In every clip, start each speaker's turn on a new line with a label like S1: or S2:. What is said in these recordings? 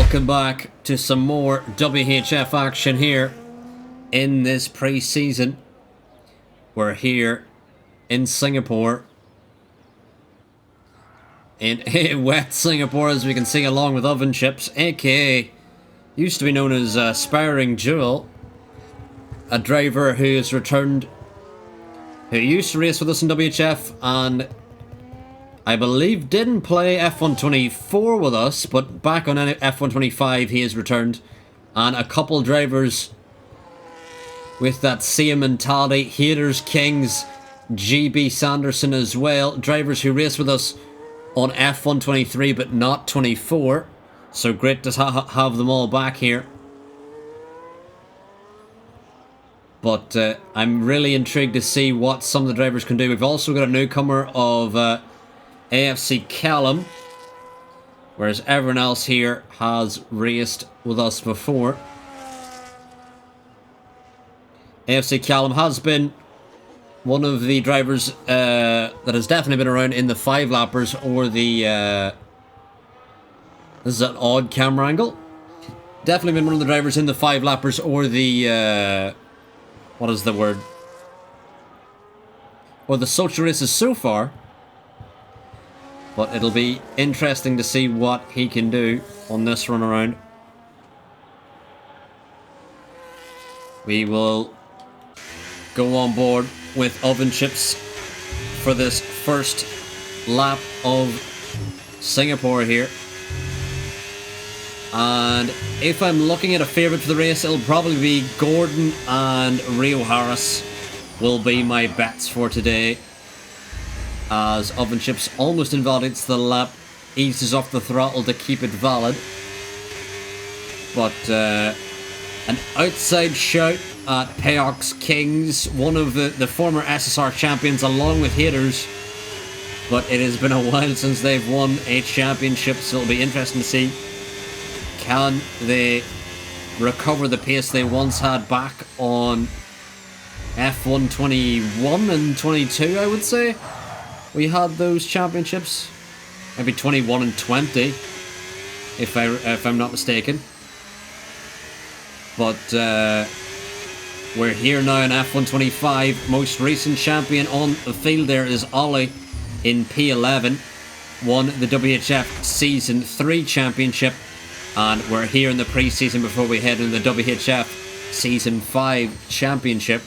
S1: Welcome back to some more WHF action here in this pre-season. We're here in Singapore, in wet Singapore, as we can see, along with Oven Chips, aka used to be known as Sparring Jewel, a driver who has returned, who used to race with us in WHF and I believe didn't play F124 with us, but back on F125 he has returned. And a couple drivers with that same mentality, Haters Kings, GB Sanderson as well, drivers who race with us on F123 but not 24. So great to have them all back here. But I'm really intrigued to see what some of the drivers can do. We've also got a newcomer of AFC Callum, whereas everyone else here has raced with us before. AFC Callum has been one of the drivers that has definitely been around in the 5-lappers or the... this is an odd camera angle. Definitely been one of the drivers in the 5-lappers or the... what is the word? Or the social races so far. But it'll be interesting to see what he can do on this run around. We will go on board with Oven Chips for this first lap of Singapore here. And if I'm looking at a favourite for the race, it'll probably be Gordon and Rio Harris will be my bets for today. As Oven Chips almost invalidates the lap, eases off the throttle to keep it valid. But an outside shout at Peox Kings, one of the former SSR champions, along with Haters. But it has been a while since they've won a championship, so it'll be interesting to see, can they recover the pace they once had back on F1 21 and 22, I would say. We had those championships, maybe 21 and 20, if I'm not mistaken. But we're here now in F125. Most recent champion on the field there is Ollie in P11. Won the WHF Season 3 championship. And we're here in the pre-season before we head into the WHF Season 5 championship.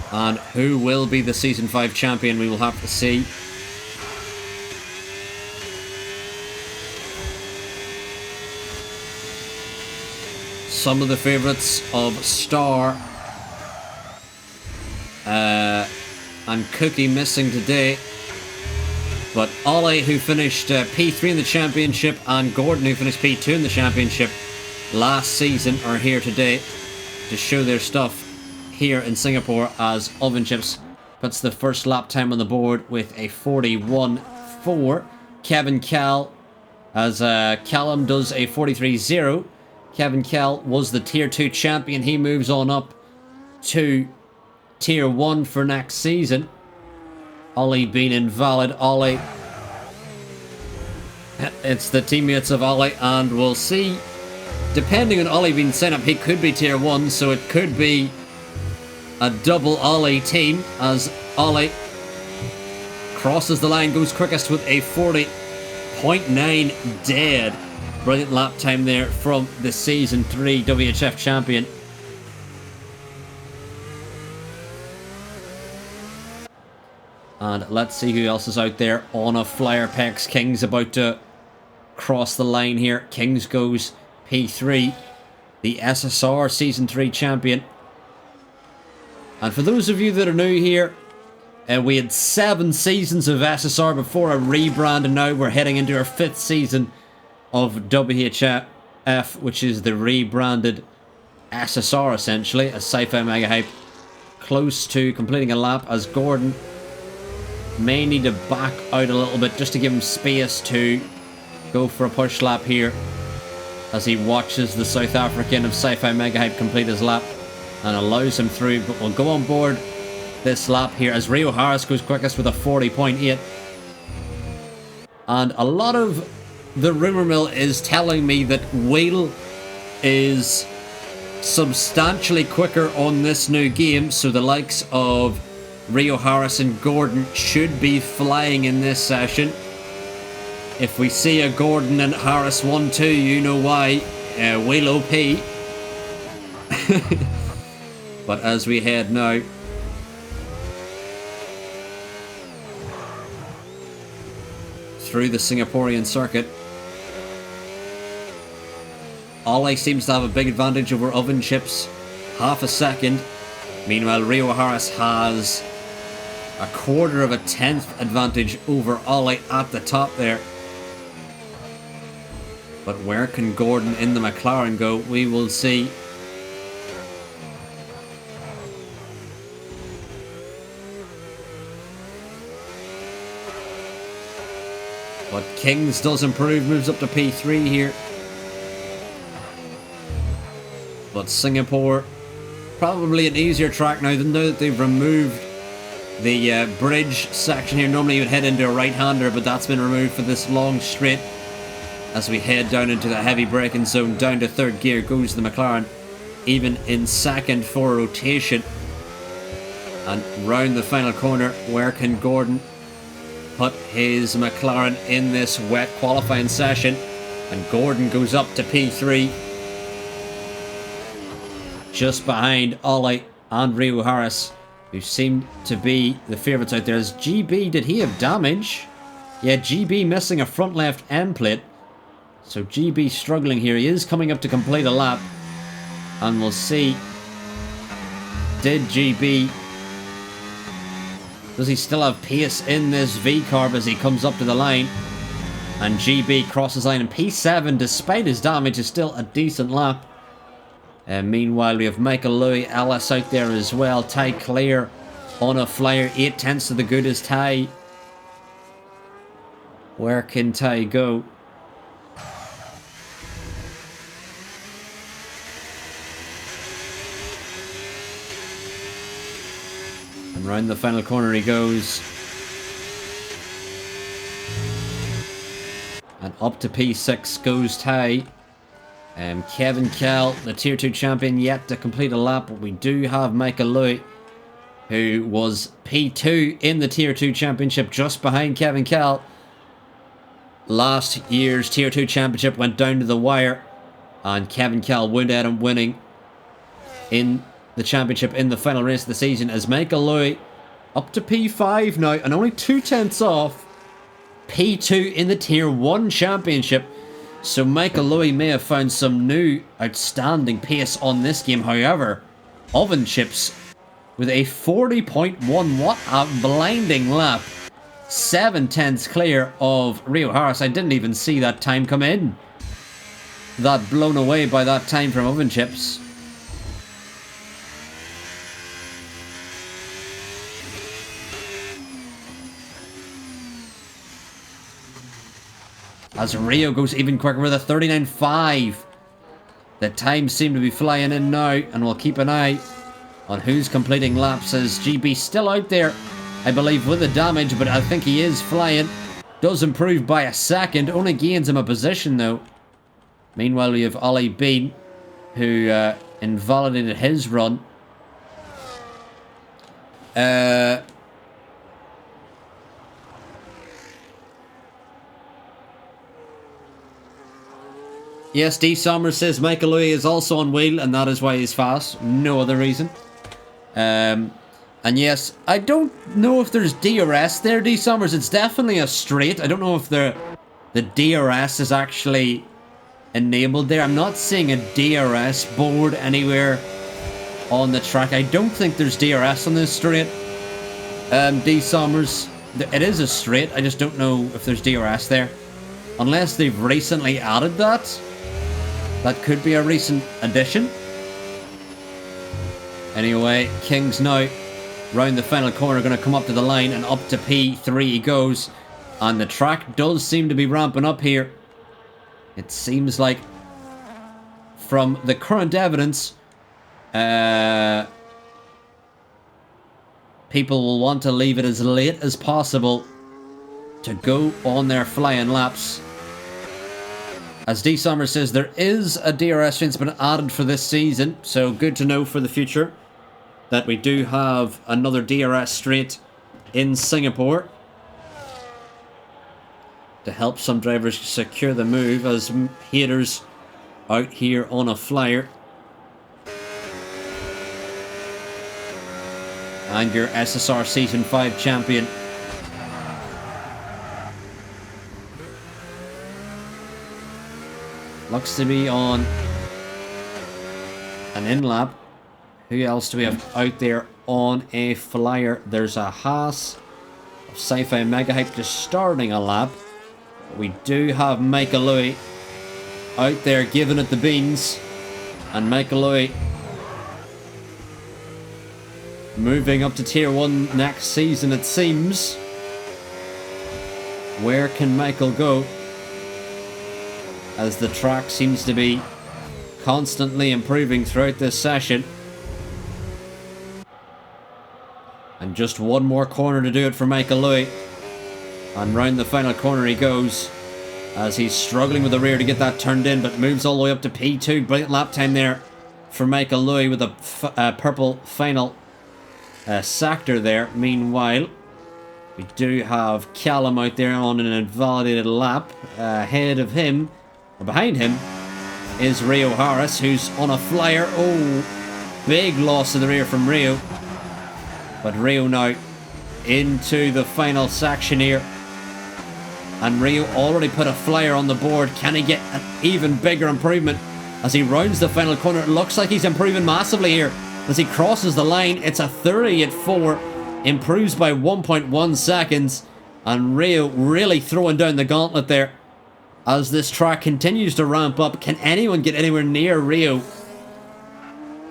S1: And who will be the Season 5 champion, we will have to see. Some of the favourites of Star and Cookie missing today. But Ollie, who finished P3 in the championship, and Gordon, who finished P2 in the championship last season, are here today to show their stuff here in Singapore, as Oven Chips puts the first lap time on the board with a 41.4. Kevin Cal, as Callum does a 43.0. Kevin Cal was the Tier 2 champion. He moves on up to Tier 1 for next season. Ollie being invalid. Ollie, it's the teammates of Ollie, and we'll see. Depending on Ollie being sent up, he could be Tier 1, so it could be a double Ollie team, as Ollie crosses the line, goes quickest with a 40.9 dead. Brilliant lap time there from the Season 3 WHF champion. And let's see who else is out there on a flyer. Pex Kings about to cross the line here. Kings goes P3, the SSR Season 3 champion. And for those of you that are new here, we had 7 seasons of SSR before a rebrand, and now we're heading into our 5th season of WHF, which is the rebranded SSR essentially, as Sci-Fi Mega Hype close to completing a lap, as Gordon may need to back out a little bit just to give him space to go for a push lap here, as he watches the South African of Sci-Fi Mega Hype complete his lap. and allows him through, but we'll go on board this lap here as Rio Harris goes quickest with a 40.8. And a lot of the rumour mill is telling me that Wheel is substantially quicker on this new game, so the likes of Rio Harris and Gordon should be flying in this session. If we see a Gordon and Harris 1-2, you know why. Wheel OP. But as we head now through the Singaporean circuit, Ollie seems to have a big advantage over Oven Chips, half a second. Meanwhile, Rio Harris has a quarter of a tenth advantage over Ollie at the top there. But where can Gordon in the McLaren go? We will see. But Kings does improve, moves up to P3 here. But Singapore, probably an easier track now that they've removed the bridge section here. Normally you would head into a right-hander, but that's been removed for this long straight. As we head down into the heavy braking zone, down to third gear goes the McLaren, even in second for rotation. And round the final corner, where can Gordon put his McLaren in this wet qualifying session? And Gordon goes up to P3. Just behind Ollie and Rio Harris, who seem to be the favourites out there. As GB, did he have damage? Yeah, GB missing a front left end plate. So GB struggling here. He is coming up to complete a lap. And we'll see. Did GB... Does he still have pace in this V-Carb as he comes up to the line? And GB crosses line in P7, despite his damage, is still a decent lap. Meanwhile, we have Michael Louis Ellis out there as well. Ty Clear on a flyer. 8 tenths of the good is Ty. Where can Ty go? And round the final corner he goes. And up to P6 goes Ty. Kevin Kell, the Tier 2 champion, yet to complete a lap. But we do have Michael Louis, who was P2 in the Tier 2 championship, just behind Kevin Kell. Last year's Tier 2 championship went down to the wire, and Kevin Kell would end up winning in the championship in the final race of the season, as Michael Louis up to P5 now, and only 2 tenths off P2 in the Tier 1 championship. So Michael Louis may have found some new outstanding pace on this game. However, Oven Chips with a 40.1, what a blinding lap. 7 tenths clear of Rio Harris. I didn't even see that time come in. That blown away by that time from Oven Chips. As Rio goes even quicker with a 39.5. The times seem to be flying in now, and we'll keep an eye on who's completing laps, as GB still out there, I believe, with the damage, but I think he is flying. Does improve by a second, only gains him a position though. Meanwhile, we have Ollie Bean, who invalidated his run. Yes, D. Summers says Michael Louis is also on wheel, and that is why he's fast. No other reason. And yes, I don't know if there's DRS there, D. Summers. It's definitely a straight. I don't know if the DRS is actually enabled there. I'm not seeing a DRS board anywhere on the track. I don't think there's DRS on this straight. D. Summers. It is a straight. I just don't know if there's DRS there. Unless they've recently added that. That could be a recent addition. Anyway, Kings now round the final corner, going to come up to the line, and up to P3 he goes. And the track does seem to be ramping up here. It seems like, from the current evidence, people will want to leave it as late as possible to go on their flying laps. As D Summer says, there is a DRS fence been added for this season, so good to know for the future that we do have another DRS straight in Singapore to help some drivers secure the move as haters out here on a flyer. And your SSR Season 5 champion. Looks to be on an in-lap. Who else do we have out there on a flyer? There's a Haas of Sci-Fi Mega Hype just starting a lap. We do have Michael Louis out there giving it the beans. And Michael Louis moving up to Tier 1 next season, it seems. Where can Michael go? As the track seems to be constantly improving throughout this session. And just one more corner to do it for Michael Louis. And round the final corner he goes. As he's struggling with the rear to get that turned in, but moves all the way up to P2. Brilliant lap time there for Michael Louis with a purple final sector there. Meanwhile, we do have Callum out there on an invalidated lap. Ahead of him, or behind him, is Rio Harris, who's on a flyer. Oh, big loss in the rear from Rio. But Rio now into the final section here. And Rio already put a flyer on the board. Can he get an even bigger improvement as he rounds the final corner? It looks like he's improving massively here. As he crosses the line, it's a 30 at 4. Improves by 1.1 seconds. And Rio really throwing down the gauntlet there. As this track continues to ramp up, can anyone get anywhere near Rio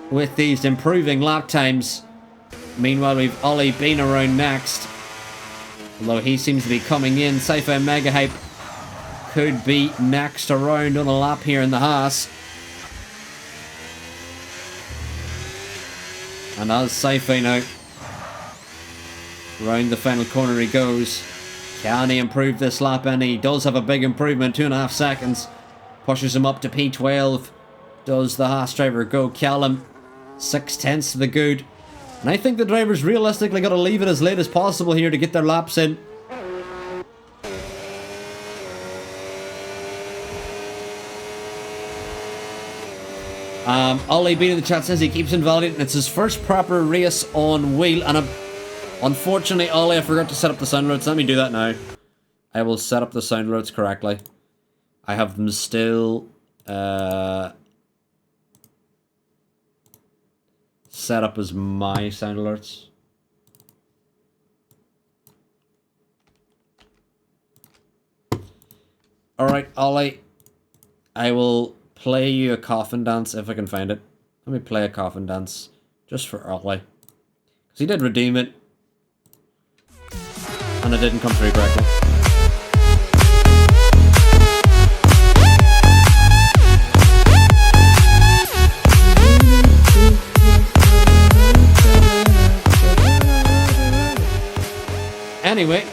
S1: with these improving lap times? Meanwhile, we've Ollie Bean around next. Although he seems to be coming in. Sci-Fi Mega Hype could be next around on a lap here in the Haas. And as Sci-Fi now round the final corner he goes. Can he improve this lap? And he does have a big improvement, 2.5 seconds. Pushes him up to P12. Does the Haas driver go? Callum, 6/10 to the good. And I think the drivers realistically got to leave it as late as possible here to get their laps in. Ollie Bean in the chat says he keeps invalidating. It's his first proper race on wheel. And unfortunately, Ollie, I forgot to set up the sound alerts. Let me do that now. I will set up the sound alerts correctly. I have them still set up as my sound alerts. Alright, Ollie. I will play you a coffin dance if I can find it. Let me play a coffin dance just for Ollie. Because he did redeem it. And it didn't come through correctly. Anyway,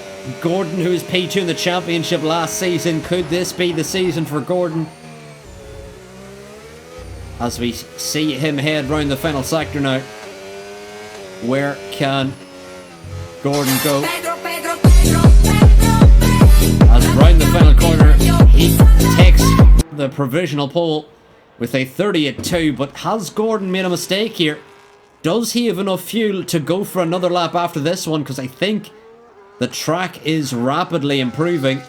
S1: Gordon, who was P2 in the championship last season, could this be the season for Gordon? As we see him head round the final sector now. Where can Gordon go? As round the final corner, he takes the provisional pole with a 30 at 2, but has Gordon made a mistake here? Does he have enough fuel to go for another lap after this one? Because I think the track is rapidly improving.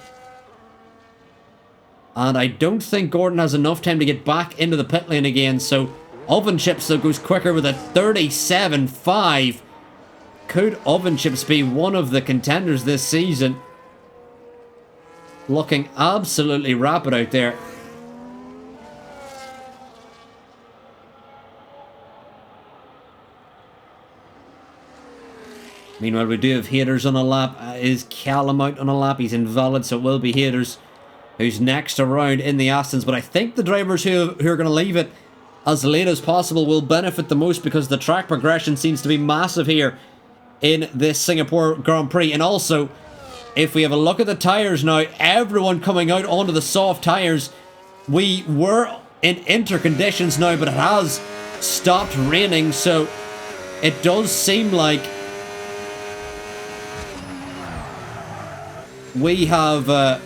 S1: And I don't think Gordon has enough time to get back into the pit lane again. So Oven Chips though goes quicker with a 37.5. Could Oven Chips be one of the contenders this season? Looking absolutely rapid out there. Meanwhile, we do have haters on a lap. Is Callum out on a lap? He's invalid, so it will be haters who's next around in the Astons. But I think the drivers who are going to leave it as late as possible will benefit the most, because the track progression seems to be massive here in this Singapore Grand Prix. And also, if we have a look at the tyres now, everyone coming out onto the soft tyres. We were in inter conditions now, but it has stopped raining, so it does seem like we have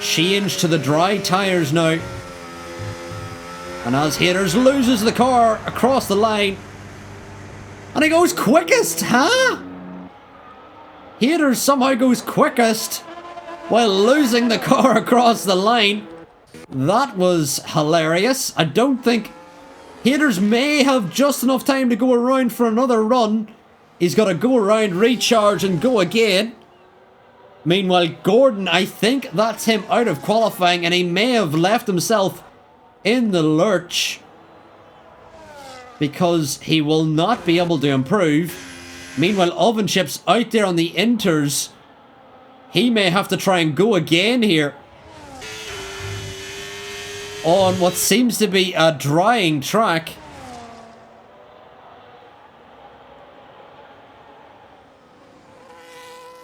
S1: changed to the dry tyres now. And as Haters loses the car across the line, and he goes quickest, huh? Haters somehow goes quickest while losing the car across the line. That was hilarious. I don't think Haters may have just enough time to go around for another run. He's got to go around, recharge, and go again. Meanwhile, Gordon, I think that's him out of qualifying, and he may have left himself in the lurch because he will not be able to improve. Meanwhile, Oven Chips out there on the inters. He may have to try and go again here on what seems to be a drying track.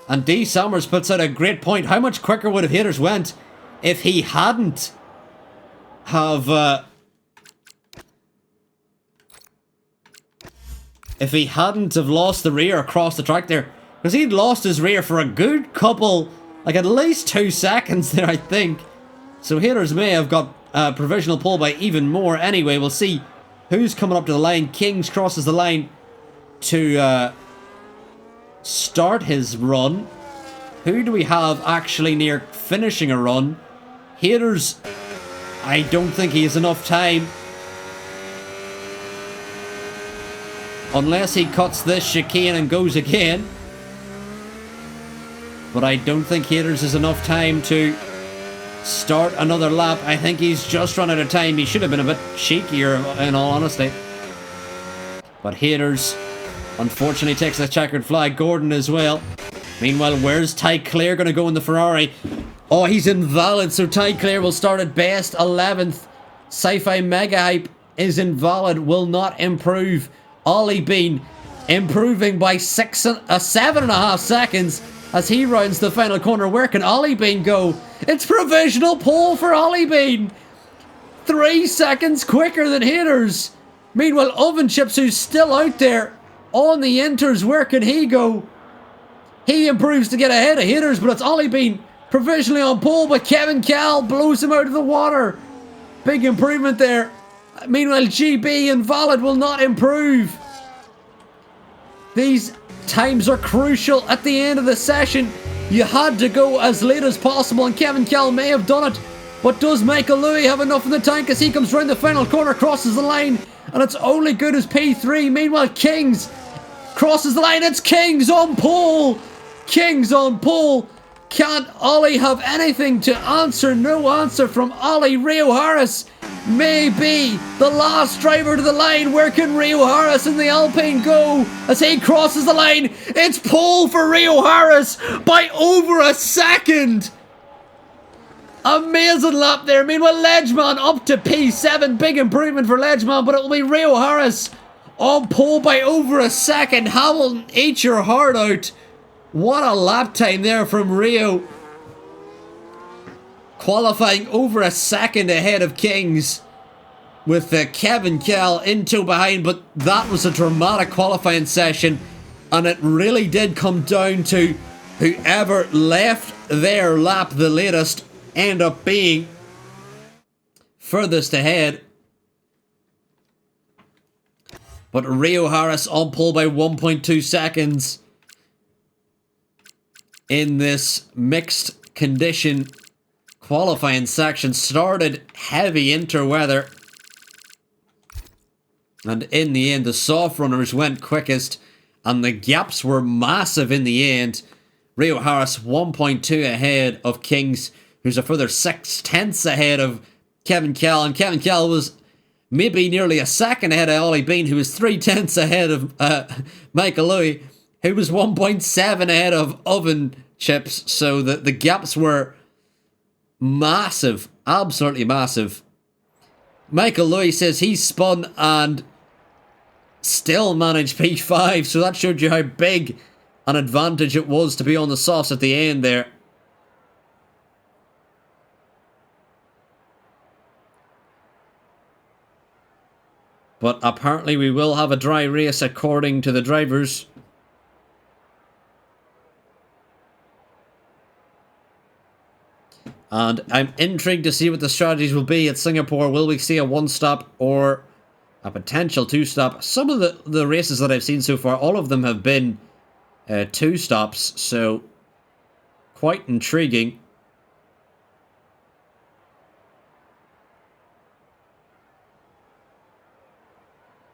S1: And D. Summers puts out a great point. How much quicker would have Haters went if he hadn't have lost the rear across the track there? Because he'd lost his rear for a good couple, like at least 2 seconds there, I think. So Haters may have got provisional pole by even more. Anyway, we'll see who's coming up to the line. Kings crosses the line to start his run. Who do we have actually near finishing a run? Haters, I don't think he has enough time. Unless he cuts this chicane and goes again. But I don't think Haters has enough time to start another lap. I think he's just run out of time. He should have been a bit cheekier, in all honesty. But Haters, unfortunately, takes the checkered flag. Gordon as well. Meanwhile, where's Ty Clare going to go in the Ferrari? Oh, he's invalid, so Ty Clare will start at best 11th. Sci-Fi Mega Hype is invalid, will not improve. Ollie Bean improving by 7.5 seconds as he rounds the final corner. Where can Ollie Bean go? It's provisional pole for Ollie Bean. 3 seconds quicker than Haters. Meanwhile, Oven Chips, who's still out there on the inters, where can he go? He improves to get ahead of Haters, but it's Ollie Bean provisionally on pole, but Kevin Cal blows him out of the water. Big improvement there. Meanwhile, GB invalid will not improve. These times are crucial at the end of the session. You had to go as late as possible, and Kevin Cal may have done it. But does Michael Louis have enough in the tank as he comes round the final corner, crosses the line, and it's only good as P3. Meanwhile, Kings crosses the line. It's Kings on pole. Kings on pole. Can't Ollie have anything to answer? No answer from Ollie. Rio Harris may be the last driver to the line. Where can Rio Harris in the Alpine go as he crosses the line? It's pole for Rio Harris by over a second. Amazing lap there. Meanwhile, Ledgeman up to P7. Big improvement for Ledgeman, but it will be Rio Harris on pole by over a second. Hamilton, eat your heart out. What a lap time there from Rio. Qualifying over a second ahead of Kings with Kevin Cal in tow behind. But that was a dramatic qualifying session, and it really did come down to whoever left their lap the latest end up being furthest ahead. But Rio Harris on pole by 1.2 seconds in this mixed condition qualifying section. Started heavy interweather, and in the end the soft runners went quickest, and the gaps were massive in the end. Rio Harris 1.2 ahead of Kings, who's a further 0.6 ahead of Kevin Cal, and Kevin Cal was maybe nearly a second ahead of Ollie Bean, who was 0.3 ahead of Michael Louis, who was 1.7 ahead of Oven Chips. So the gaps were massive absolutely massive. Michael Louis says he spun and still managed P5, so that showed you how big an advantage it was to be on the softs at the end there. But apparently we will have a dry race according to the drivers. And I'm intrigued to see what the strategies will be at Singapore. Will we see a one-stop or a potential two-stop? Some of the races that I've seen so far, all of them have been two stops, so quite intriguing.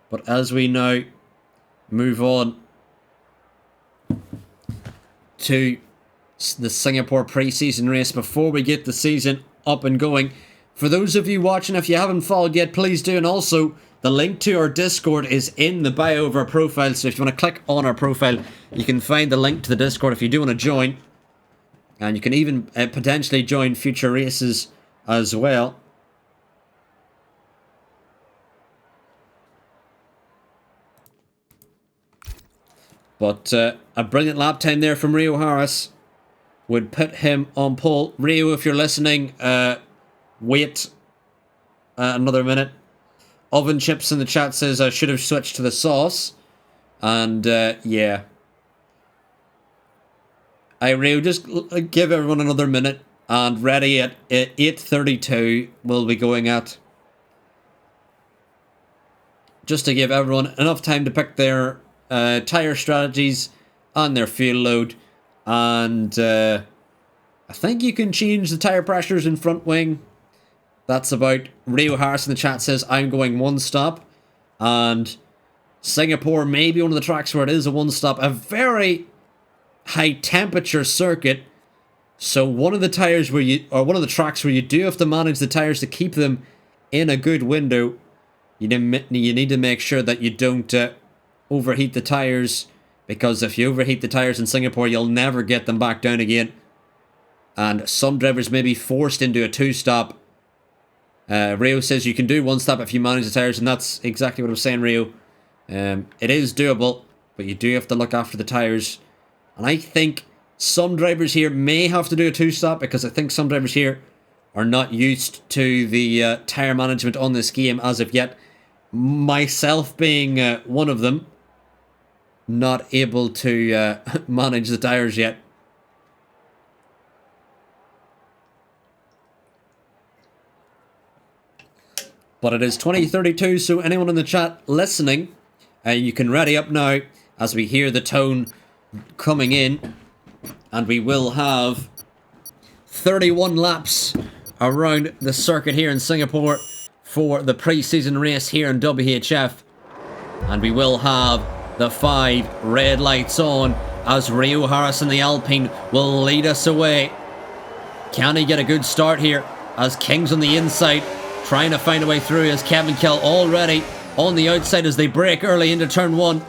S1: But as we now move on to the Singapore pre-season race, before we get the season up and going, for those of you watching, if you haven't followed yet, please do. And also, the link to our Discord is in the bio of our profile, so if you want to click on our profile, you can find the link to the Discord if you do want to join. And you can even potentially join future races as well. But a brilliant lap time there from Rio Harris would put him on pole. Rio, if you're listening, wait another minute. Oven Chips in the chat says I should have switched to the sauce. And yeah. Rio, just give everyone another minute. And ready at 8:32 we'll be going at. Just to give everyone enough time to pick their tyre strategies and their fuel load. And I think you can change the tyre pressures in front wing. That's about. Rio Harris in the chat says I'm going one stop. And Singapore may be one of the tracks where it is a one stop. A very high temperature circuit. So one of the tires where you, or one of the tracks where you do have to manage the tires to keep them in a good window. You need to make sure that you don't overheat the tires, because if you overheat the tires in Singapore, you'll never get them back down again. And some drivers may be forced into a two-stop. Rio says you can do one stop if you manage the tires, and that's exactly what I was saying, Rio. It is doable, but you do have to look after the tires. And I think some drivers here may have to do a two-stop, because I think some drivers here are not used to the tire management on this game as of yet. Myself being one of them. Not able to manage the tires yet. But it is 20:32, so anyone in the chat listening, you can ready up now as we hear the tone coming in. And we will have 31 laps around the circuit here in Singapore for the pre-season race here in WHF. And we will have the 5 red lights on as Rio Harris in the Alpine will lead us away. Can he get a good start here as King's on the inside trying to find a way through, as Kevin Kell already on the outside as they break early into turn 1.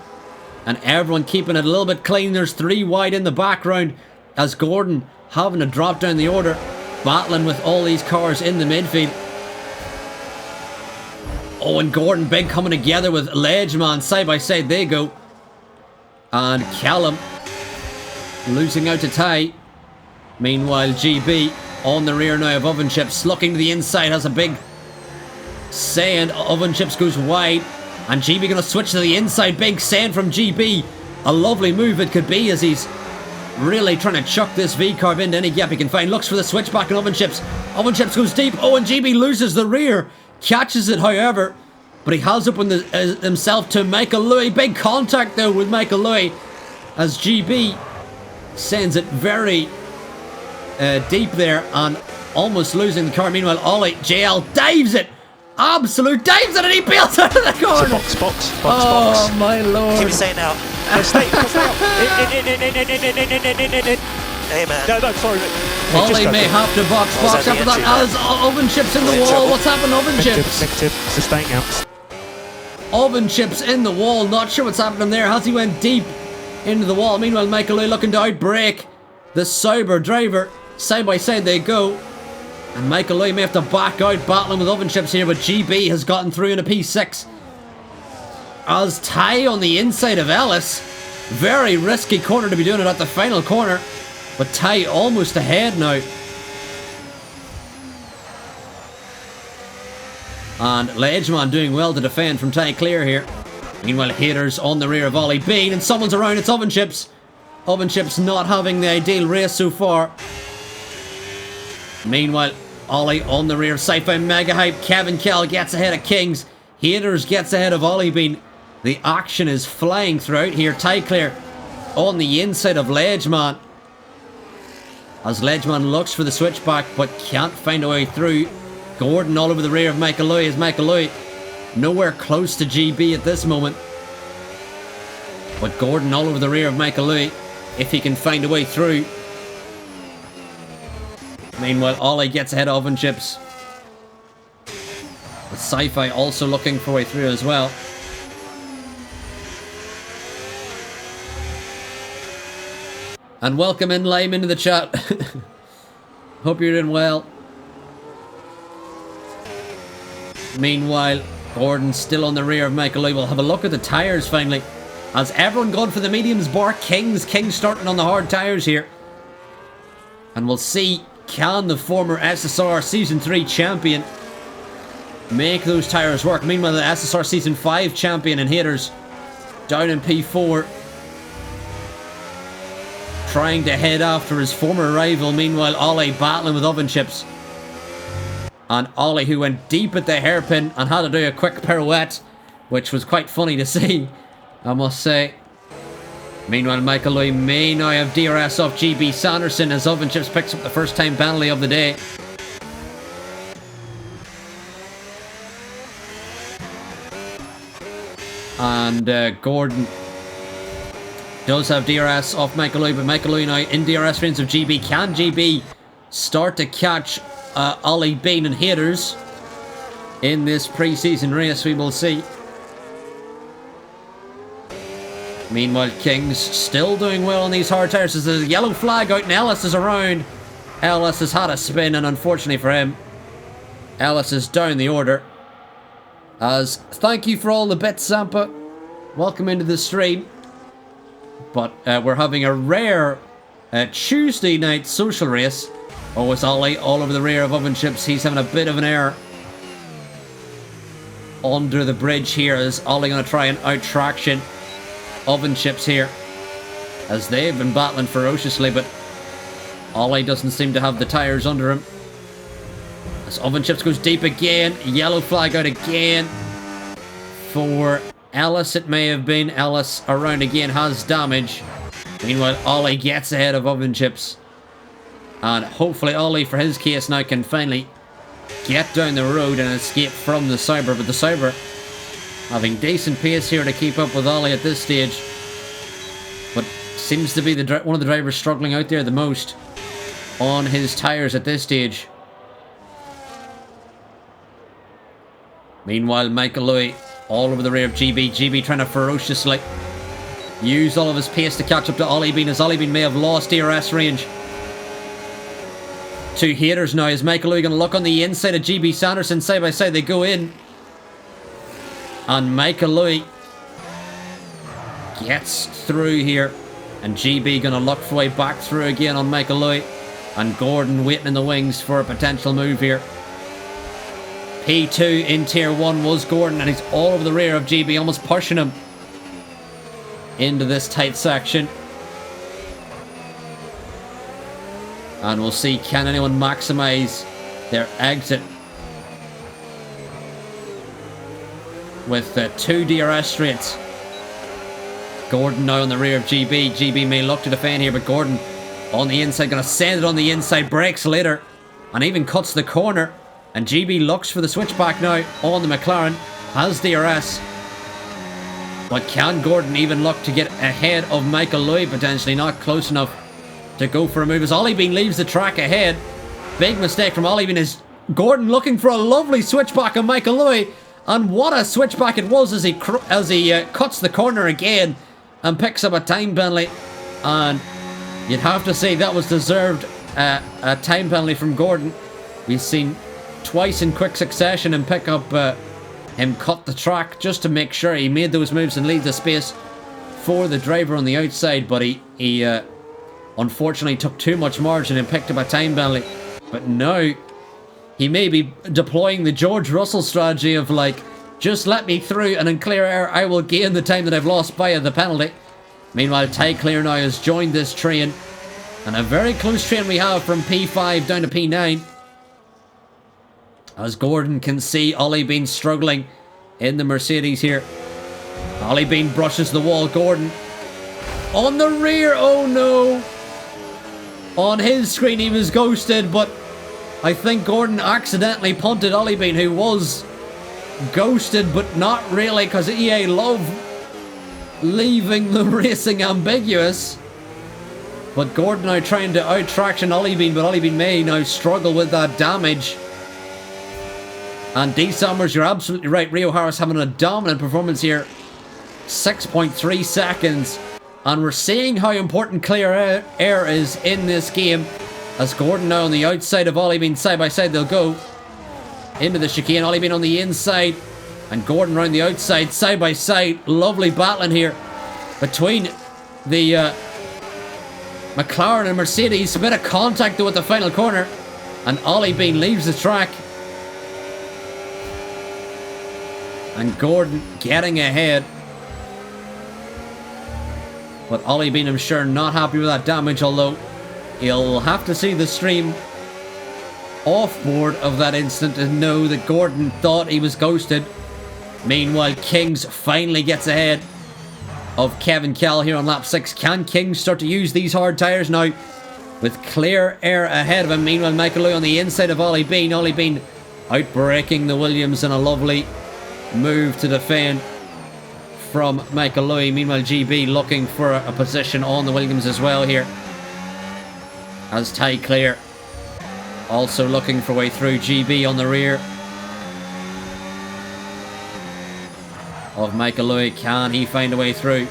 S1: And everyone keeping it a little bit clean. There's 3 wide in the background as Gordon having to drop down the order, battling with all these cars in the midfield. Oh, and Gordon Big coming together with Ledgeman side by side they go. And Callum losing out to Ty. Meanwhile, GB on the rear now of Oven Chips, looking to the inside, has a big sand. Oven Chips goes wide, and GB going to switch to the inside. Big sand from GB. A lovely move it could be, as he's really trying to chuck this V-carb into any gap he can find. Looks for the switch back in Oven Chips. Oven Chips goes deep. Oh, and GB loses the rear. Catches it, however, but he has opened himself to Michael Louis. Big contact, though, with Michael Louis as GB sends it very deep there and almost losing the car. Meanwhile, Ollie JL dives it. Absolute dives it, and he bails out of the corner.
S2: Box,
S1: oh, my lord.
S2: Keep saying out. Hey, man. No, sorry.
S1: Ollie may have to box after that as Oven Chips in the wall. What's happened, Oven Chips?
S2: Negative, so staying out.
S1: Oven Chips in the wall. Not sure what's happening there as he went deep into the wall. Meanwhile, Michael Louis looking to outbrake the Sauber driver. Side by side they go. And Michael Louis may have to back out battling with oven chips here, but GB has gotten through in a P6. As Ty on the inside of Ellis. Very risky corner to be doing it at the final corner. But Ty almost ahead now. And Ledgeman doing well to defend from Ty clear here. Meanwhile, Haters on the rear of Ollie Bean, and someone's around. It's Oven Chips. Oven Chips not having the ideal race so far. Meanwhile, Ollie on the rear of Sci-Fi Mega Hype. Kevin Kell gets ahead of Kings. Haters gets ahead of Ollie Bean. The action is flying throughout here. Ty Clear on the inside of Ledgeman. As Ledgeman looks for the switchback but can't find a way through. Gordon all over the rear of Michael Louis as Michael Louis nowhere close to GB at this moment. But Gordon all over the rear of Michael Louis if he can find a way through. Meanwhile, Ollie gets ahead of Oven Chips. With Sci-Fi also looking for a way through as well. And welcome in Lime into the chat. Hope you're doing well. Meanwhile, Gordon still on the rear of Michael Louis. We'll have a look at the tyres finally. Has everyone gone for the mediums bar? Kings starting on the hard tyres here. And we'll see, can the former SSR Season 3 champion make those tyres work? Meanwhile, the SSR Season 5 champion and Haters down in P4. Trying to head after his former rival. Meanwhile, Ollie battling with Oven Chips. And Ollie, who went deep at the hairpin and had to do a quick pirouette, which was quite funny to see, I must say. Meanwhile, Michael Louis may now have DRS off GB Sanderson as Oven Chips picks up the first time penalty of the day. And Gordon does have DRS off Michael Louis, but Michael Louis now in DRS range of GB. Can GB start to catch Ollie Bean and Haters in this pre-season race? We will see. Meanwhile, Kings still doing well on these hard tyres. There's a yellow flag out and Ellis is around. Ellis has had a spin, and unfortunately for him, Ellis is down the order. As thank you for all the bits, Zampa. Welcome into the stream. But we're having a rare Tuesday night social race. Oh, it's Ollie all over the rear of Oven Chips. He's having a bit of an error under the bridge here. Is Ollie going to try and out-traction Oven Chips here? As they've been battling ferociously, but Ollie doesn't seem to have the tyres under him. As Oven Chips goes deep again. Yellow flag out again for Ellis, it may have been. Ellis around again, has damage. Meanwhile, Ollie gets ahead of Oven Chips. And hopefully Ollie, for his case now, can finally get down the road and escape from the Cyber. But the Cyber having decent pace here to keep up with Ollie at this stage. But seems to be one of the drivers struggling out there the most on his tyres at this stage. Meanwhile, Michael Louis all over the rear of GB. GB trying to ferociously use all of his pace to catch up to Ollie Bean, as Ollie Bean may have lost DRS range. Two Haters now. Is Michael Louis going to look on the inside of GB Sanderson? Side by side they go in. And Michael Louis gets through here. And GB going to look for a way back through again on Michael Louis. And Gordon waiting in the wings for a potential move here. P2 in Tier 1 was Gordon, and he's all over the rear of GB, almost pushing him into this tight section. And we'll see, can anyone maximize their exit with the 2 DRS straights. Gordon now on the rear of GB. GB may look to defend here, but Gordon on the inside, going to send it on the inside, breaks later, and even cuts the corner. And GB looks for the switchback now on the McLaren, has DRS. But can Gordon even look to get ahead of Michael Louis? Potentially not close enough to go for a move as Ollie Bean leaves the track ahead. Big mistake from Ollie Bean, is Gordon looking for a lovely switchback on Michael Louis. And what a switchback it was as he cuts the corner again and picks up a time penalty. And you'd have to say that was deserved, a time penalty from Gordon. We've seen twice in quick succession him pick up, him cut the track just to make sure he made those moves and leave the space for the driver on the outside, but he unfortunately took too much margin and picked up a time penalty. But now he may be deploying the George Russell strategy of like, just let me through and in clear air I will gain the time that I've lost via the penalty. Meanwhile, Ty Clear now has joined this train, and a very close train we have from P5 down to P9. As Gordon can see Ollie Bean struggling in the Mercedes here. Ollie Bean brushes the wall. Gordon on the rear. Oh no. On his screen he was ghosted, but I think Gordon accidentally punted Ollie Bean, who was ghosted, but not really, because EA love leaving the racing ambiguous. But Gordon now trying to out-traction Ollie Bean, but Ollie Bean may now struggle with that damage. And D Summers, you're absolutely right. Rio Harris having a dominant performance here. 6.3 seconds. And we're seeing how important clear air is in this game. As Gordon now on the outside of Ollie Bean, side by side they'll go into the chicane. Ollie Bean on the inside and Gordon around the outside, side by side. Lovely battling here between the McLaren and Mercedes. A bit of contact though at the final corner, and Ollie Bean leaves the track. And Gordon getting ahead. But Ollie Bean, I'm sure, not happy with that damage, although he'll have to see the stream off-board of that incident to know that Gordon thought he was ghosted. Meanwhile, Kings finally gets ahead of Kevin Kell here on lap 6. Can Kings start to use these hard tyres now with clear air ahead of him? Meanwhile, Michael Lui on the inside of Ollie Bean. Ollie Bean outbreaking the Williams in a lovely move to defend from Michael Lui. Meanwhile, GB looking for a position on the Williams as well here, as Ty Clear also looking for a way through. GB on the rear of Michael Lui. Can he find a way through?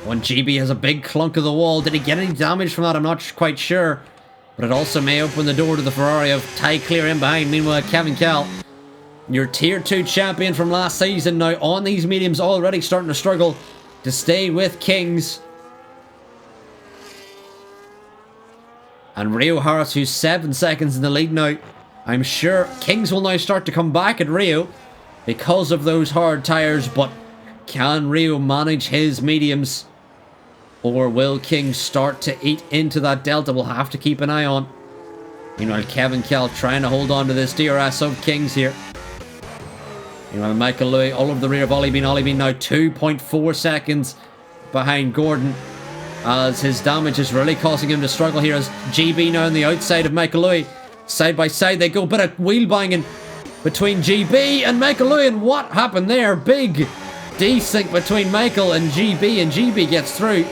S1: When GB has a big clunk of the wall. Did he get any damage from that? I'm not quite sure. But it also may open the door to the Ferrari of Ty Clear in behind. Meanwhile, Kevin Kell, your Tier 2 champion from last season, now on these mediums, already starting to struggle to stay with Kings. And Rio Harris, who's 7 seconds in the lead now. I'm sure Kings will now start to come back at Rio because of those hard tyres. But can Rio manage his mediums? Or will Kings start to eat into that delta? We'll have to keep an eye on. Meanwhile, Kevin Kell trying to hold on to this DRS of Kings here. Meanwhile, Michael Lui all over the rear of Ollie Bean. Ollie Bean now 2.4 seconds behind Gordon, as his damage is really causing him to struggle here. As GB now on the outside of Michael Lui. Side by side they go. Bit of wheel banging between GB and Michael Lui. And what happened there? Big desync between Michael and GB gets through.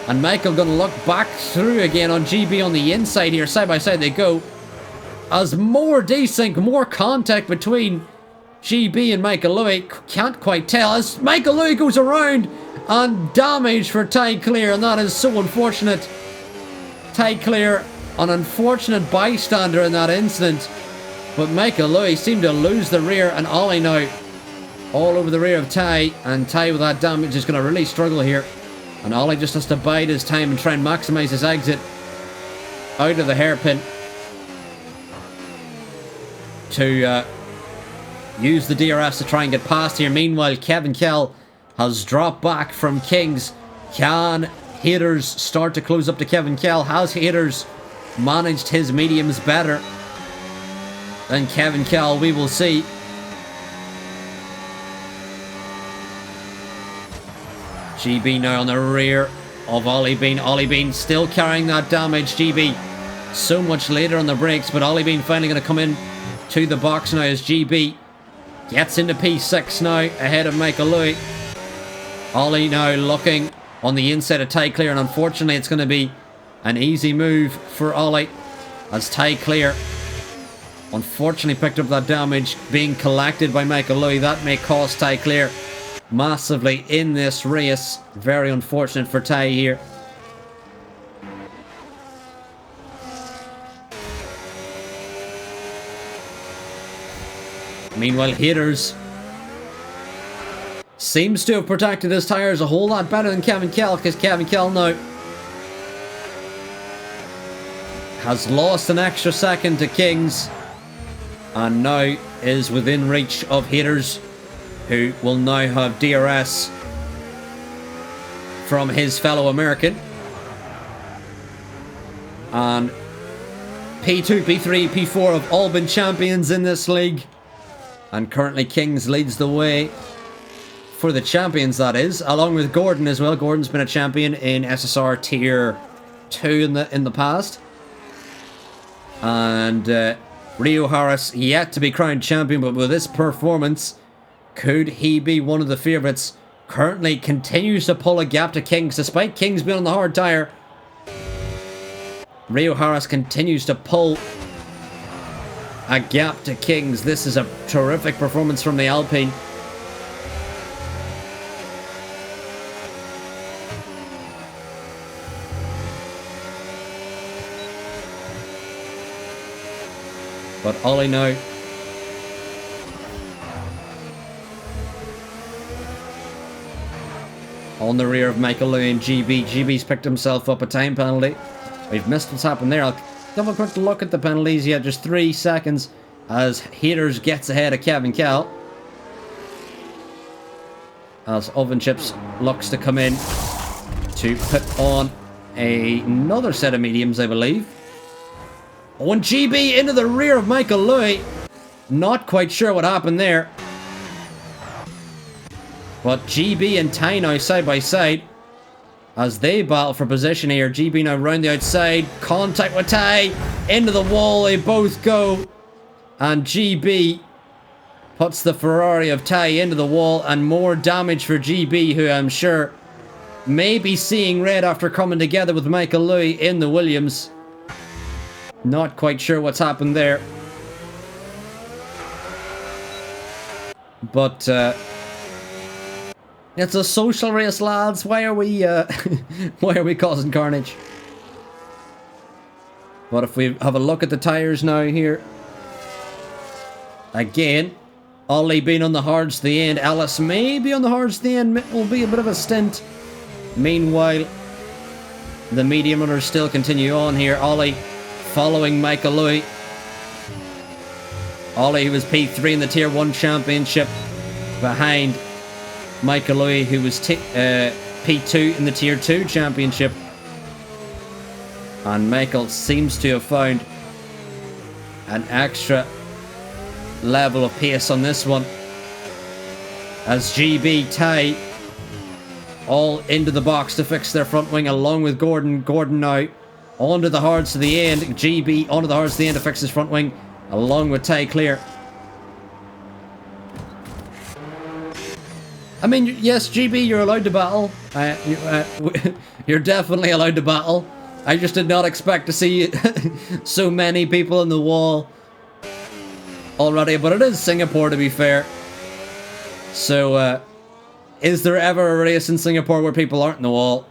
S1: And Michael going to look back through again on GB on the inside here. Side by side they go. As more desync, more contact between GB and Michael Lui. Can't quite tell. As Michael Lui goes around and damage for Ty Clear. And that is so unfortunate. Ty Clear, an unfortunate bystander in that incident. But Michael Lui seemed to lose the rear. And Ollie now all over the rear of Ty. And Ty with that damage is going to really struggle here. And Ollie just has to bide his time and try and maximise his exit out of the hairpin to use the DRS to try and get past here. Meanwhile, Kevin Kell has dropped back from Kings. Can haters start to close up to Kevin Kell? Has haters managed his mediums better than Kevin Kell? We will see. GB now on the rear of Ollie Bean. Ollie Bean still carrying that damage. GB so much later on the brakes, but Ollie Bean finally going to come in to the box now as GB gets into P6 now ahead of Michael Lui. Ollie now looking on the inside of Ty Clear, and unfortunately it's going to be an easy move for Ollie as Ty Clear unfortunately picked up that damage being collected by Michael Lui. That may cost Ty Clear massively in this race. Very unfortunate for Ty here. Meanwhile, Haters seems to have protected his tyres a whole lot better than Kevin Kell, because Kevin Kell now has lost an extra second to Kings and now is within reach of Haters, who will now have DRS from his fellow American. And P2, P3, P4 have all been champions in this league, and currently Kings leads the way for the champions, that is, along with Gordon as well. Gordon's been a champion in SSR Tier 2 in the past. And Rio Harris yet to be crowned champion, but with this performance, could he be one of the favourites? Currently continues to pull a gap to Kings, despite Kings being on the hard tyre. Rio Harris continues to pull a gap to Kings. This is a terrific performance from the Alpine. But Ollie now on the rear of Michael Lewis and GB. GB's picked himself up a time penalty. We've missed what's happened there. I'll have a quick look at the penalties. Yeah, just 3 seconds as Haters gets ahead of Kevin Kell. As Oven Chips looks to come in to put on another set of mediums, I believe. Oh, and GB into the rear of Michael Lewis. Not quite sure what happened there. But GB and Ty now side by side as they battle for position here. GB now round the outside. Contact with Ty. Into the wall they both go. And GB puts the Ferrari of Ty into the wall. And more damage for GB, who I'm sure may be seeing red after coming together with Michael Lewis in the Williams. Not quite sure what's happened there. But it's a social race, lads. Why are we why are we causing carnage? But if we have a look at the tyres now here, again, Ollie being on the hards to the end. Ellis may be on the hards to the end. Will be a bit of a stint. Meanwhile, the medium runners still continue on here. Ollie following Michael Lewis. Ollie, who was P3 in the Tier 1 Championship, behind Michael Lewis, who was P2 in the Tier 2 Championship. And Michael seems to have found an extra level of pace on this one. As GB, Ty, all into the box to fix their front wing, along with Gordon. Gordon now onto the hards to the end. GB onto the hards to the end to fix his front wing, along with Ty Clear. I mean, yes, GB, you're allowed to battle. You're definitely allowed to battle. I just did not expect to see so many people in the wall already. But it is Singapore, to be fair. So, is there ever a race in Singapore where people aren't in the wall?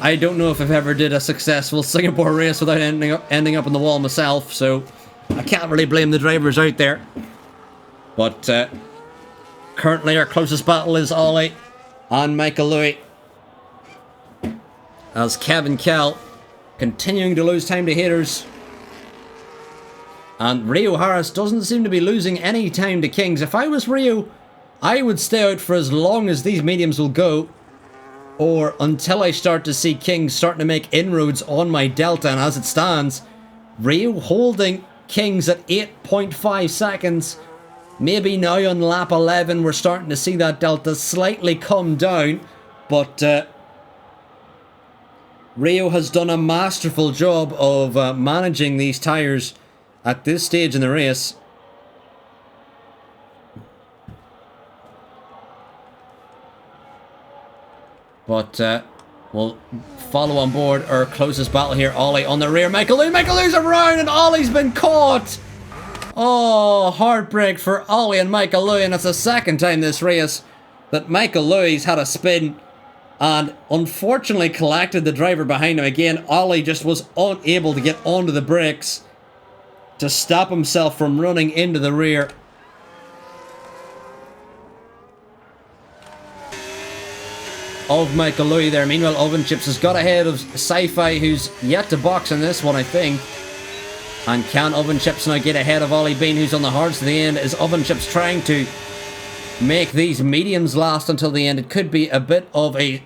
S1: I don't know if I've ever did a successful Singapore race without ending up in the wall myself, so I can't really blame the drivers out there. But currently our closest battle is Ollie and Michael Lewis, as Kevin Kell continuing to lose time to Haters. And Rio Harris doesn't seem to be losing any time to Kings. If I was Rio, I would stay out for as long as these mediums will go, or until I start to see Kings starting to make inroads on my Delta. And as it stands, Rio holding Kings at 8.5 seconds. Maybe now on lap 11 we're starting to see that Delta slightly come down, but Rio has done a masterful job of managing these tyres at this stage in the race. But we'll follow on board our closest battle here. Ollie on the rear. Michael Lewis. Michael Lewis around, and Ollie's been caught. Oh, heartbreak for Ollie and Michael Louis, and it's the second time this race that Michael Louis had a spin and unfortunately collected the driver behind him again. Ollie just was unable to get onto the brakes to stop himself from running into the rear. Of Michael Louis there. Meanwhile, Oven Chips has got ahead of Sci-Fi, who's yet to box in this one, I think. And can Oven Chips now get ahead of Ollie Bean, who's on the hards to the end? Is Oven Chips trying to make these mediums last until the end? It could be a bit of a...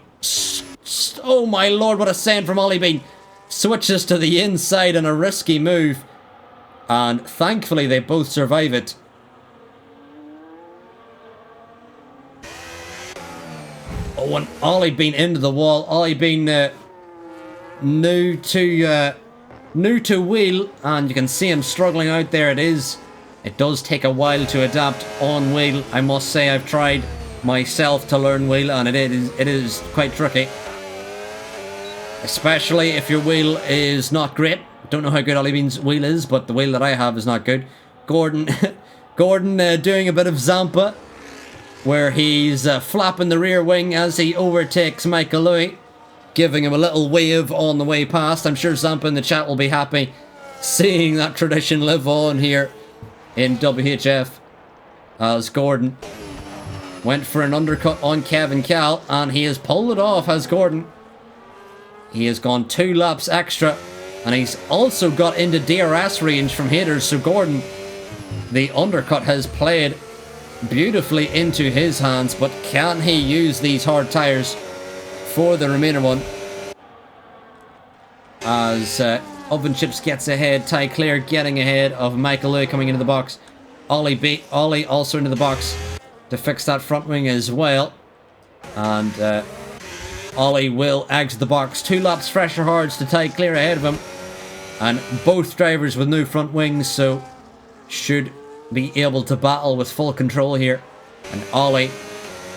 S1: Oh my lord, what a send from Ollie Bean. Switches to the inside in a risky move. And thankfully they both survive it. Oh, and Ollie Bean into the wall. Ollie Bean new to wheel, and you can see him struggling out there. It does take a while to adapt on wheel. I must say I've tried myself to learn wheel, and it is quite tricky. Especially if your wheel is not great. Don't know how good Ollie Bean's wheel is, but the wheel that I have is not good. Gordon doing a bit of Zampa, where he's flapping the rear wing as he overtakes Michael Louis, giving him a little wave on the way past. I'm sure Zampa in the chat will be happy seeing that tradition live on here in WHF, as Gordon went for an undercut on Kevin Cal, and he has pulled it off as Gordon. He has gone 2 laps extra, and he's also got into DRS range from haters, so Gordon, the undercut has played beautifully into his hands, but can he use these hard tyres for the remainder one? As Oven Chips gets ahead, Ty Clear getting ahead of Michael Louis coming into the box. Ollie also into the box to fix that front wing as well. And Ollie will exit the box. 2 laps fresher hards to Ty Clear ahead of him. And both drivers with new front wings, so should be able to battle with full control here. And Ollie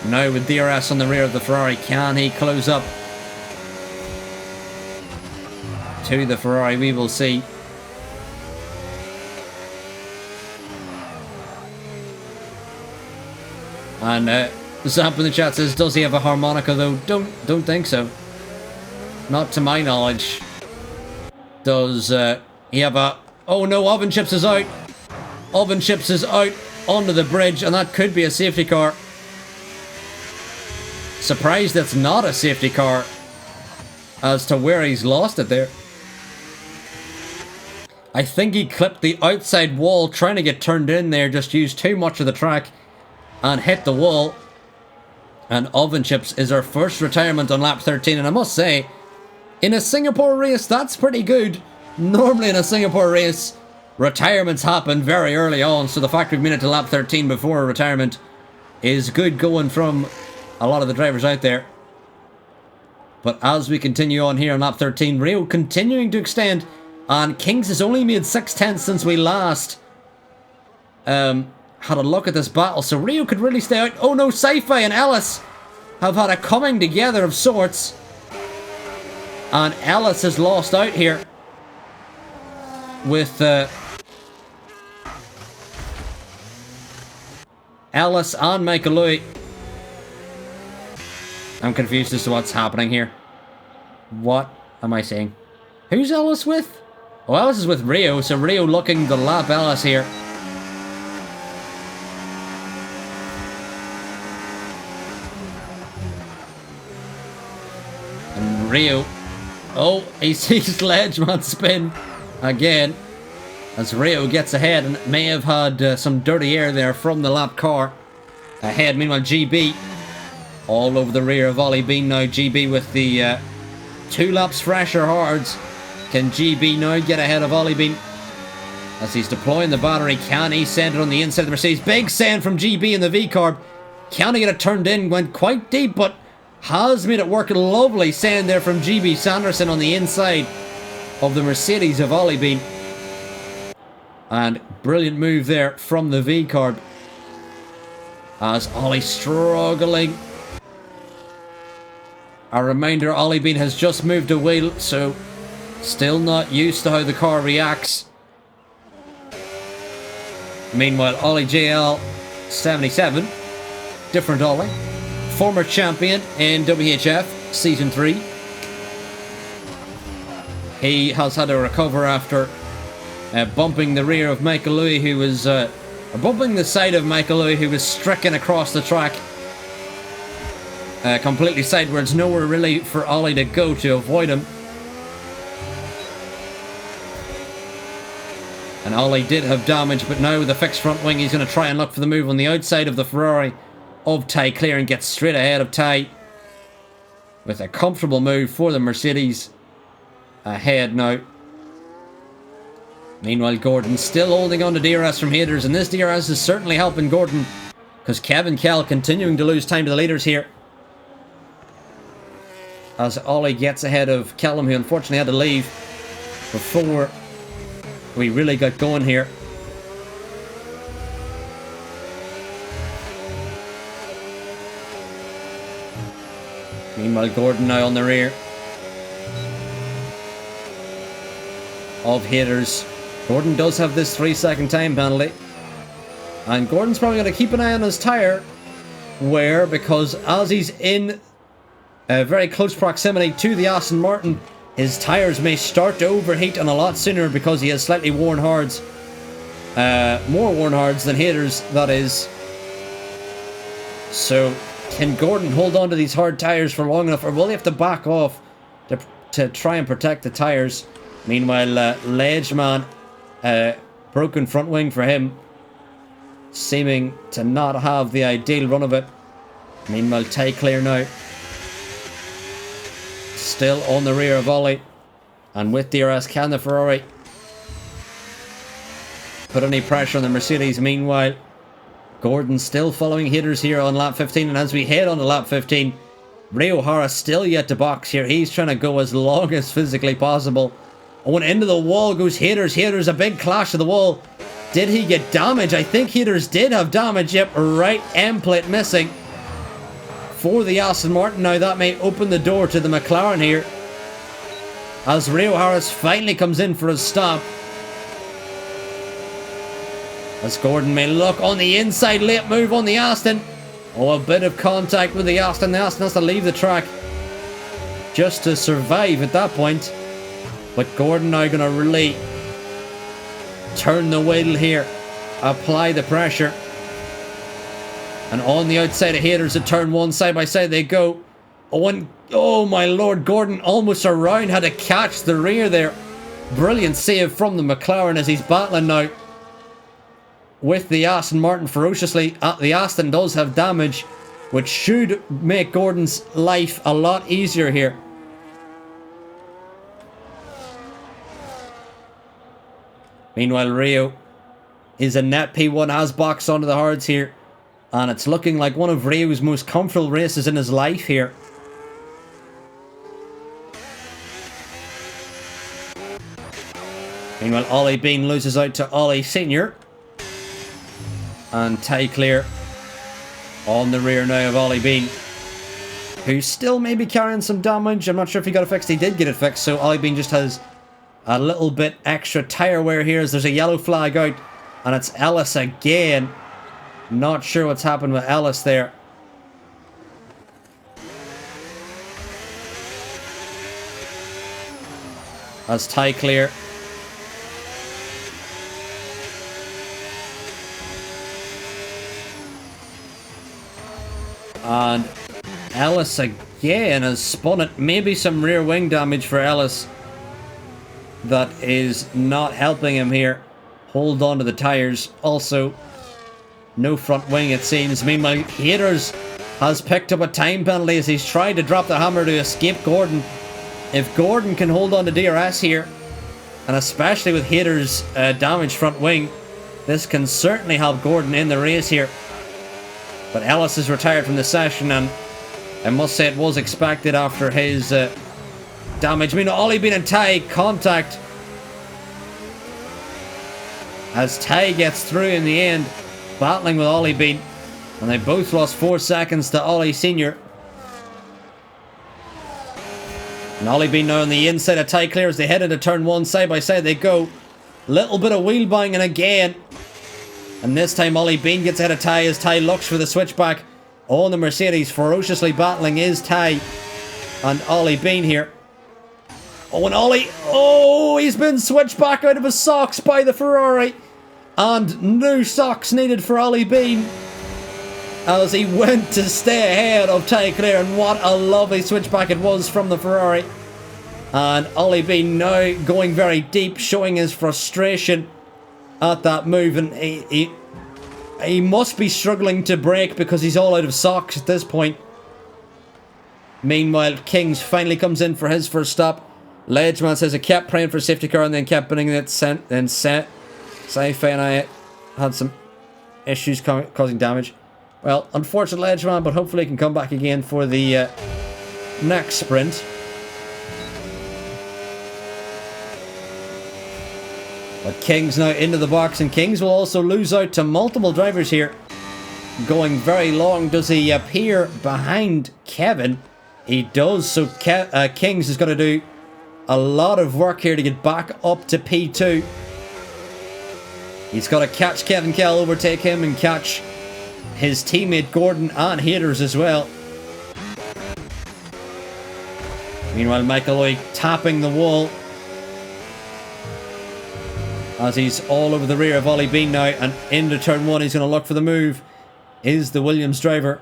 S1: now with DRS on the rear of the Ferrari. Can he close up to the Ferrari? We will see. And Zamp in the chat says, does he have a harmonica though? Don't think so. Not to my knowledge. Does he have a... Oh no, Oven Chips is out. Oven Chips is out onto the bridge, and that could be a safety car. Surprised it's not a safety car as to where he's lost it there. I think he clipped the outside wall trying to get turned in there, just used too much of the track and hit the wall. And Oven Chips is our first retirement on lap 13, and I must say, in a Singapore race, that's pretty good. Normally in a Singapore race, retirements happen very early on, so the fact we've made it to lap 13 before a retirement is good going from a lot of the drivers out there. But as we continue on here on lap 13, Rio continuing to extend, and Kings has only made 6/10 since we last had a look at this battle, so Rio could really stay out. Oh no, Sci-Fi and Ellis have had a coming together of sorts, and Ellis has lost out here with Ellis and Michael Louis. I'm confused as to what's happening here. What am I saying? Who's Ellis with? Oh, Ellis is with Rio, so Rio looking to lap Ellis here. And Rio... Oh, he sees Ledgeman spin again as Rio gets ahead, and may have had some dirty air there from the lap car ahead. Meanwhile, GB all over the rear of Ollie Bean now. GB with the 2 laps fresher hards. Can GB now get ahead of Ollie Bean as he's deploying the battery? Can he send it on the inside of the Mercedes? Big send from GB in the V-Carb. Can he get it turned in? Went quite deep, but has made it work. A lovely send there from GB Sanderson on the inside of the Mercedes of Ollie Bean. And brilliant move there from the V-Carb as Ollie struggling. A reminder, Ollie Bean has just moved a wheel, so still not used to how the car reacts. Meanwhile, Ollie JL 77, different Ollie, former champion in WHF Season 3. He has had to recover after bumping the rear of Michael Louis, who was bumping the side of Michael Louis, who was stricken across the track, completely sideways, nowhere really for Ollie to go to avoid him. And Ollie did have damage, but now with the fixed front wing, he's going to try and look for the move on the outside of the Ferrari of Ty Clear and get straight ahead of Ty with a comfortable move for the Mercedes ahead now. Meanwhile, Gordon still holding on to DRS from haters, and this DRS is certainly helping Gordon because Kevin Kell continuing to lose time to the leaders here as Ollie gets ahead of Callum, who unfortunately had to leave before we really got going here. Meanwhile, Gordon now on the rear of haters. Gordon does have this 3-second time penalty, and Gordon's probably going to keep an eye on his tyre. Where? Because as he's in a very close proximity to the Aston Martin, his tyres may start to overheat and a lot sooner because he has slightly worn hards. More worn hards than haters, that is. So, can Gordon hold on to these hard tyres for long enough, or will he have to back off to try and protect the tyres? Meanwhile, Ledgeman, broken front wing for him, seeming to not have the ideal run of it. Meanwhile, Ty Clear now still on the rear of Ollie, and with DRS, can the Ferrari put any pressure on the Mercedes? Meanwhile, Gordon still following haters here on lap 15, and as we head on to lap 15, Ray O'Hara still yet to box here. He's trying to go as long as physically possible. Oh, and into the wall goes haters. Haters, a big clash to the wall. Did he get damage? I think haters did have damage. Yep, right end plate missing for the Aston Martin. Now that may open the door to the McLaren here, as Ray O'Hara finally comes in for his stop. As Gordon may look on the inside, late move on the Aston. Oh, a bit of contact with the Aston. The Aston has to leave the track just to survive at that point. But Gordon now going to really turn the wheel here, apply the pressure. And on the outside of haters at turn one, side by side they go. Oh, and oh my lord, Gordon almost around, had to catch the rear there. Brilliant save from the McLaren as he's battling now with the Aston Martin ferociously. The Aston does have damage, which should make Gordon's life a lot easier here. Meanwhile, Rio is a net P1, has boxed onto the hards here, and it's looking like one of Rio's most comfortable races in his life here. Meanwhile, Ollie Bean loses out to Ollie Senior, and Ty Clear on the rear now of Ollie Bean, who still may be carrying some damage. I'm not sure if he got it fixed. He did get it fixed, so Ollie Bean just has a little bit extra tyre wear here as there's a yellow flag out, and it's Ellis again. Not sure what's happened with Ellis there. As Ty Clear and Ellis again has spun it. Maybe some rear wing damage for Ellis that is not helping him here hold on to the tyres. Also, no front wing it seems. Meanwhile, Haters has picked up a time penalty as he's tried to drop the hammer to escape Gordon. If Gordon can hold on to DRS here, and especially with Haters' damaged front wing, this can certainly help Gordon in the race here. But Ellis is retired from the session, and I must say it was expected after his damage. I mean, Ollie Bean and Ty contact as Ty gets through in the end, battling with Ollie Bean, and they both lost 4 seconds to Ollie Senior. And Ollie Bean now on the inside of Ty Clear as they head into turn one, side by side they go. Little bit of wheel banging again. And this time Ollie Bean gets ahead of Ty as Ty looks for the switchback on the Mercedes. Ferociously battling is Ty and Ollie Bean here. Oh, and Ollie, oh, he's been switched back out of his socks by the Ferrari. And new socks needed for Ollie Bean as he went to stay ahead of Ty Clare. And what a lovely switchback it was from the Ferrari. And Ollie Bean now going very deep, showing his frustration at that move. And he must be struggling to brake because he's all out of socks at this point. Meanwhile, Kings finally comes in for his first stop. Ledgeman says he kept praying for a safety car and then kept bidding it. Then Sci-Fi and I had some issues causing damage. Well, unfortunate Ledgeman, but hopefully he can come back again for the next sprint. But Kings now into the box, and Kings will also lose out to multiple drivers here. Going very long. Does he appear behind Kevin? He does, so Kings is going to do a lot of work here to get back up to P2. He's got to catch Kevin Kell, overtake him, and catch his teammate Gordon and Haters as well. Meanwhile, Michael Loy tapping the wall as he's all over the rear of Ollie Bean now, and into turn one he's going to look for the move. Is the Williams driver.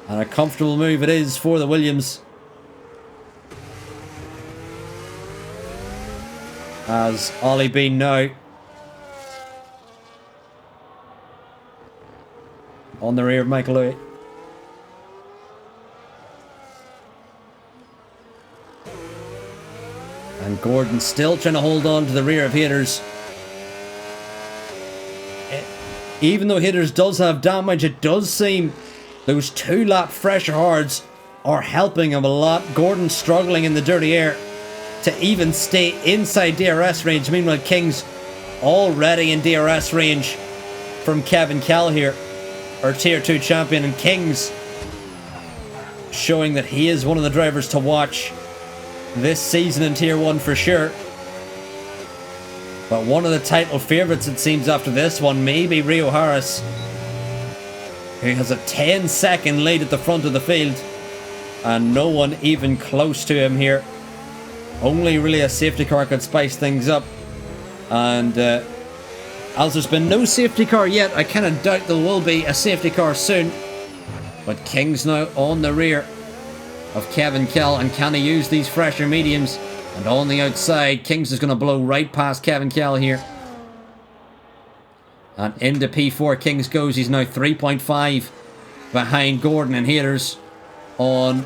S1: And a comfortable move it is for the Williams. As Ollie Bean now on the rear of Michael Loy. And Gordon still trying to hold on to the rear of Haters. Even though Haters does have damage, it does seem those 2-lap fresher hards are helping him a lot. Gordon struggling in the dirty air to even stay inside DRS range. Meanwhile, Kings already in DRS range from Kevin Kell here, our Tier 2 champion. And Kings showing that he is one of the drivers to watch this season in Tier 1 for sure. But one of the title favourites, it seems, after this one, maybe Rio Harris, who has a 10-second lead at the front of the field, and no one even close to him here. Only really a safety car could spice things up. And as there's been no safety car yet, I kind of doubt there will be a safety car soon. But King's now on the rear of Kevin Kell, and can he use these fresher mediums? And on the outside, Kings is going to blow right past Kevin Kell here. And into P4 Kings goes. He's now 3.5 behind Gordon and Haters on,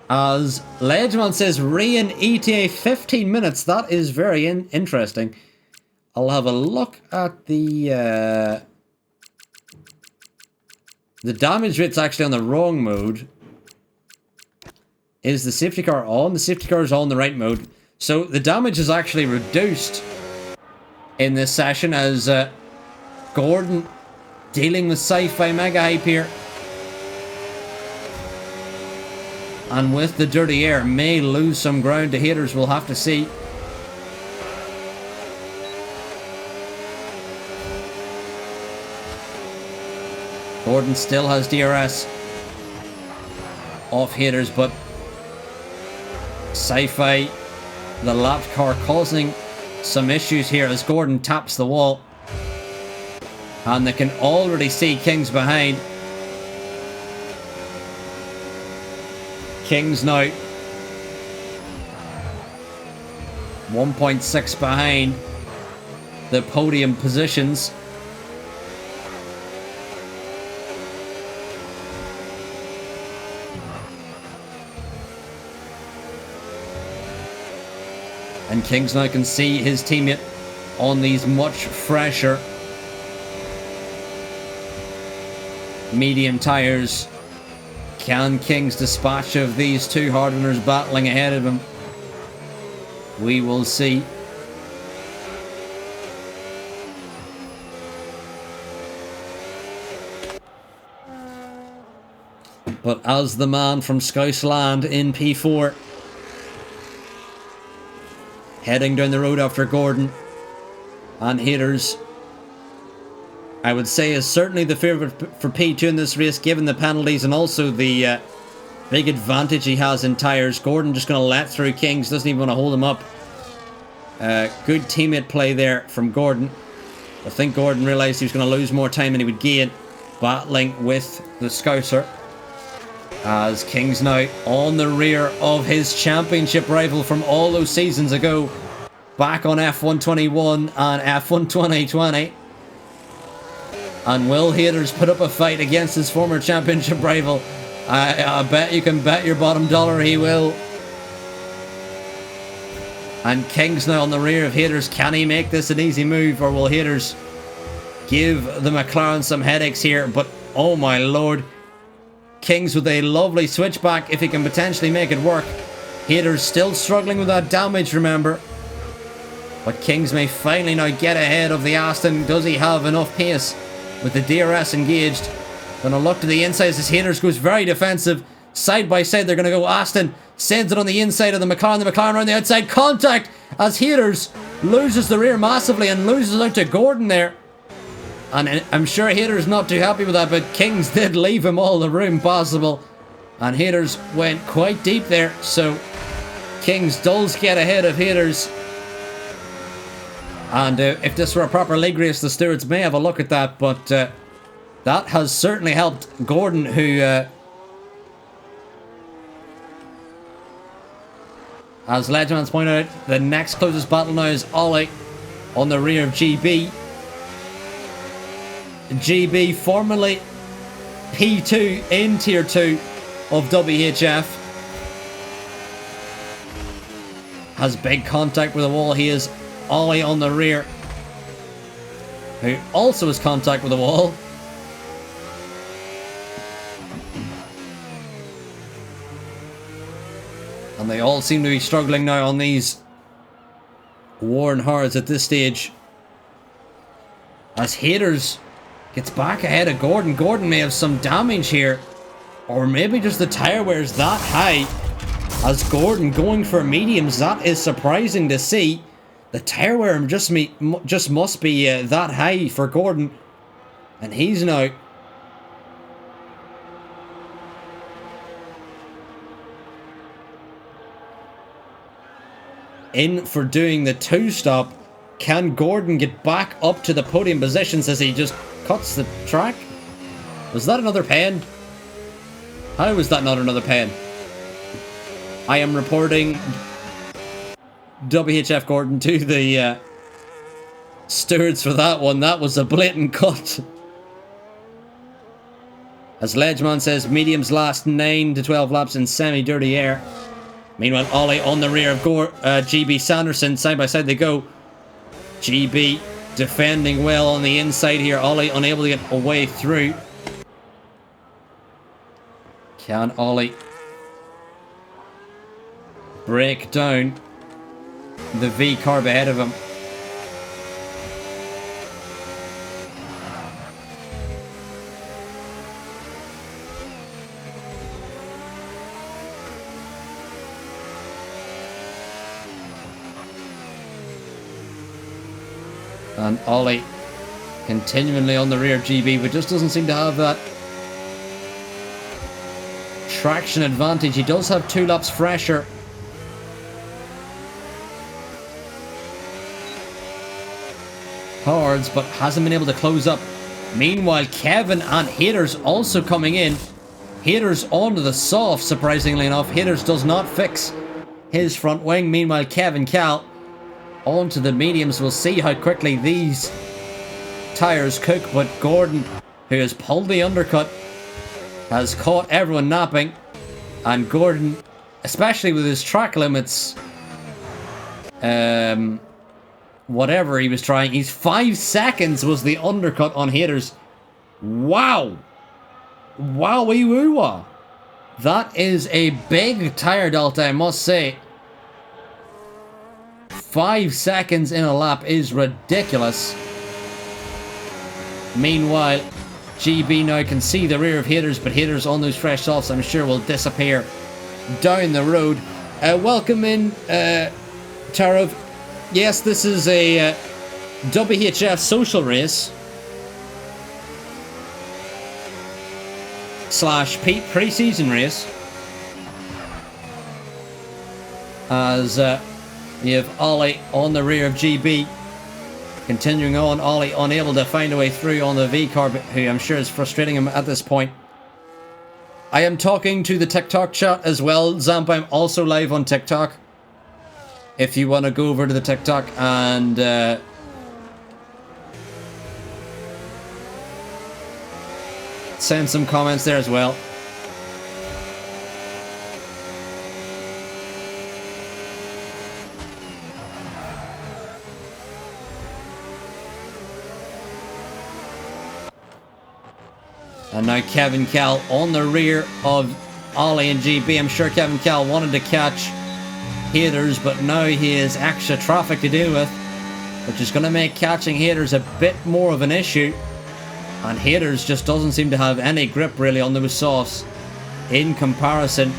S1: as Ledgeman says, Rain ETA 15 minutes. That is very interesting. I'll have a look at the damage rate's actually on the wrong mode. Is the safety car on? The safety car is on the right mode. So the damage is actually reduced in this session as Gordon dealing with Sci-Fi Mega Hype here. And with the dirty air, may lose some ground to Haters. We'll have to see. Gordon still has DRS off Haters, but Sci-Fi, the lapped car, causing some issues here as Gordon taps the wall. And they can already see Kings behind. Kings now 1.6 behind the podium positions. And Kings now can see his teammate on these much fresher medium tyres. Can Kings dispatch of these two hardliners battling ahead of him? We will see. But as the man from Scousland in P4, heading down the road after Gordon, And Haters, I would say, is certainly the favourite for P2 in this race, given the penalties and also the big advantage he has in tyres. Gordon just going to let through Kings, doesn't even want to hold him up. Good teammate play there from Gordon. I think Gordon realised he was going to lose more time than he would gain, battling with the Scouser. As Kings now on the rear of his championship rival from all those seasons ago, back on F1 21 and F1 2020. And will Haters put up a fight against his former championship rival? I bet you can bet your bottom dollar he will. And Kings now on the rear of Haters. Can he make this an easy move, or will Haters give the McLaren some headaches here? But oh my lord, Kings with a lovely switchback if he can potentially make it work. Haters still struggling with that damage, remember. But Kings may finally now get ahead of the Aston. Does he have enough pace with the DRS engaged? Gonna look to the inside as Haters goes very defensive. Side by side they're gonna go. Aston sends it on the inside of the McLaren. The McLaren around the outside. Contact as Haters loses the rear massively and loses out to Gordon there. And I'm sure Haters not too happy with that, but Kings did leave him all the room possible. And Haters went quite deep there, so Kings does get ahead of Haters. And if this were a proper league race, the stewards may have a look at that, but that has certainly helped Gordon, who, as Legends pointed out, the next closest battle now is Ollie on the rear of GB. GB, formerly P2 in Tier 2 of WHF, has big contact with the wall. He is Ollie on the rear, who also has contact with the wall. And they all seem to be struggling now on these worn hards at this stage. As Haters gets back ahead of Gordon. Gordon may have some damage here, or maybe just the tyre wear is that high. As Gordon going for mediums, that is surprising to see. The tyre wear just must be that high for Gordon, and he's now in for doing the two-stop. Can Gordon get back up to the podium positions as he just cuts the track? Was that another pen? How was that not another pen? I am reporting WHF Gordon to the stewards for that one. That was a blatant cut. As Ledgeman says, mediums last 9 to 12 laps in semi-dirty air. Meanwhile, Ollie on the rear of GB Sanderson. Side by side they go. GB defending well on the inside here. Ollie unable to get away through. Can Ollie break down the V-carb ahead of him? And Ollie continually on the rear of GB, but just doesn't seem to have that traction advantage. He does have 2 laps fresher. Hards, but hasn't been able to close up. Meanwhile, Kevin and Haters also coming in. Haters onto the soft, surprisingly enough. Haters does not fix his front wing. Meanwhile, Kevin Cal onto the mediums. We'll see how quickly these tyres cook, but Gordon, who has pulled the undercut, has caught everyone napping. And Gordon, especially with his track limits, whatever he was trying, he's 5 seconds was the undercut on Haters. Wow. Wowie woo-wah. That is a big tyre delta, I must say. 5 seconds in a lap is ridiculous. Meanwhile, GB now can see the rear of Haters, but Haters on those fresh softs I'm sure will disappear down the road. Welcome in, Tarav. Yes, this is a WHF social race / pre-season race, as you have Ollie on the rear of GB. Continuing on, Ollie unable to find a way through on the V-Carb, who I'm sure is frustrating him at this point. I am talking to the TikTok chat as well. Zamp, I'm also live on TikTok. If you want to go over to the TikTok and send some comments there as well. And now Kevin Cal on the rear of Ollie and GB. I'm sure Kevin Cal wanted to catch haters, but now he has extra traffic to deal with, which is going to make catching haters a bit more of an issue. And haters just doesn't seem to have any grip really on those softs in comparison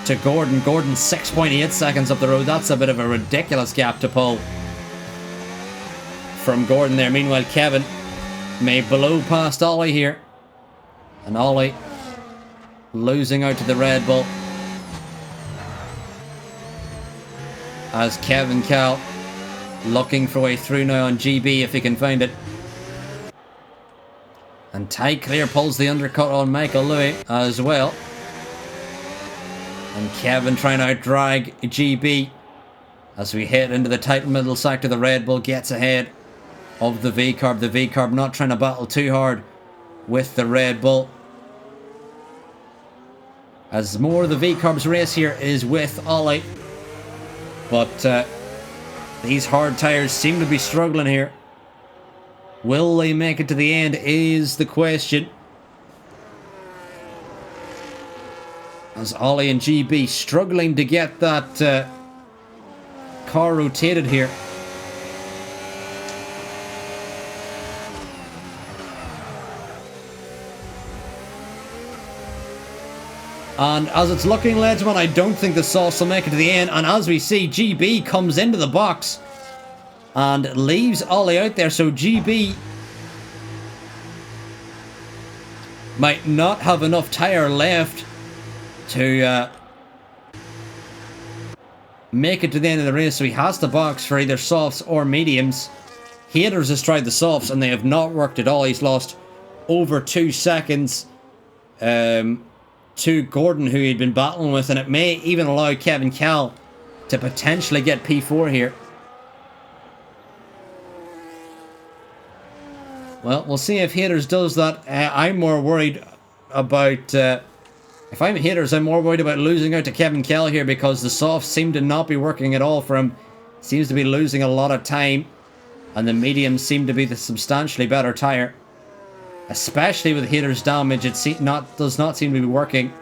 S1: to Gordon. Gordon 6.8 seconds up the road. That's a bit of a ridiculous gap to pull from Gordon there. Meanwhile, Kevin may blow past Ollie here, and Ollie losing out to the Red Bull as Kevin Cal looking for a way through now on GB if he can find it. And Ty Clear pulls the undercut on Michael Louis as well, and Kevin trying to outdrag GB as we head into the tight middle sector. The Red Bull gets ahead of the V-Carb. The V-Carb not trying to battle too hard with the Red Bull, as more of the V-Carb's race here is with Ollie. But these hard tyres seem to be struggling here. Will they make it to the end is the question, as Ollie and GB struggling to get that car rotated here. And as it's looking, Ledgeman, I don't think the sauce will make it to the end. And as we see, GB comes into the box and leaves Ollie out there. So GB might not have enough tyre left to make it to the end of the race. So he has to box for either softs or mediums. Haters has tried the softs and they have not worked at all. He's lost over 2 seconds to Gordon, who he'd been battling with, and it may even allow Kevin Cal to potentially get P4 here. Well, we'll see if haters does that. I'm more worried about if I'm haters, I'm more worried about losing out to Kevin Cal here, because the softs seem to not be working at all for him. Seems to be losing a lot of time, and the mediums seem to be the substantially better tyre. Especially with haters' damage, it does not seem to be working.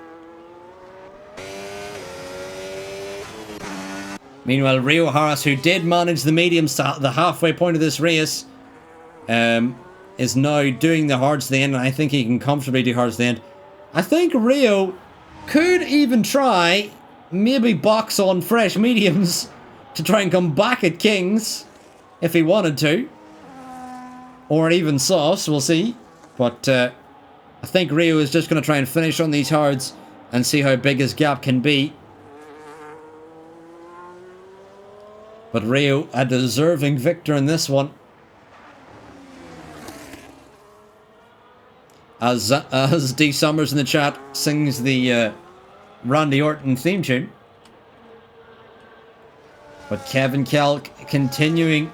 S1: Meanwhile, Rio Harris, who did manage the mediums to the halfway point of this race, is now doing the hards to the end, and I think he can comfortably do hards to the end. I think Rio could even try, maybe box on fresh mediums to try and come back at Kings if he wanted to. Or even softs, we'll see. But I think Rio is just going to try and finish on these hards and see how big his gap can be. But Rio, a deserving victor in this one. As D Summers in the chat sings the Randy Orton theme tune. But Kevin Cal continuing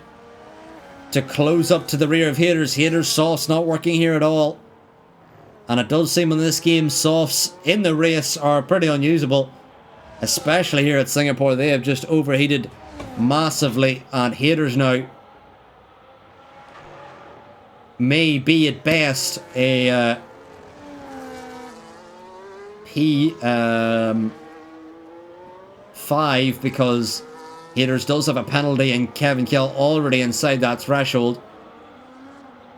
S1: to close up to the rear of haters. Haters softs not working here at all. And it does seem in this game softs in the race are pretty unusable. Especially here at Singapore. They have just overheated massively, and haters now may be at best a P5, because haters does have a penalty and Kevin Cal already inside that threshold.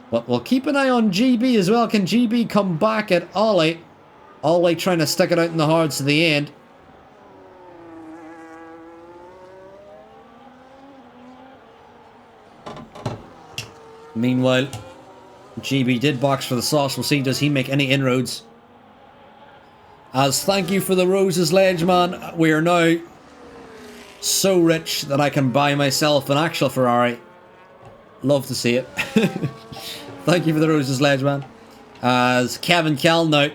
S1: But we'll keep an eye on GB as well. Can GB come back at Ollie? Ollie trying to stick it out in the hards to the end. Meanwhile, GB did box for the sauce. We'll see, does he make any inroads? As thank you for the roses, Ledgeman, we are now so rich that I can buy myself an actual Ferrari. Love to see it. Thank you for the roses, Ledgeman. As Kevin Cal now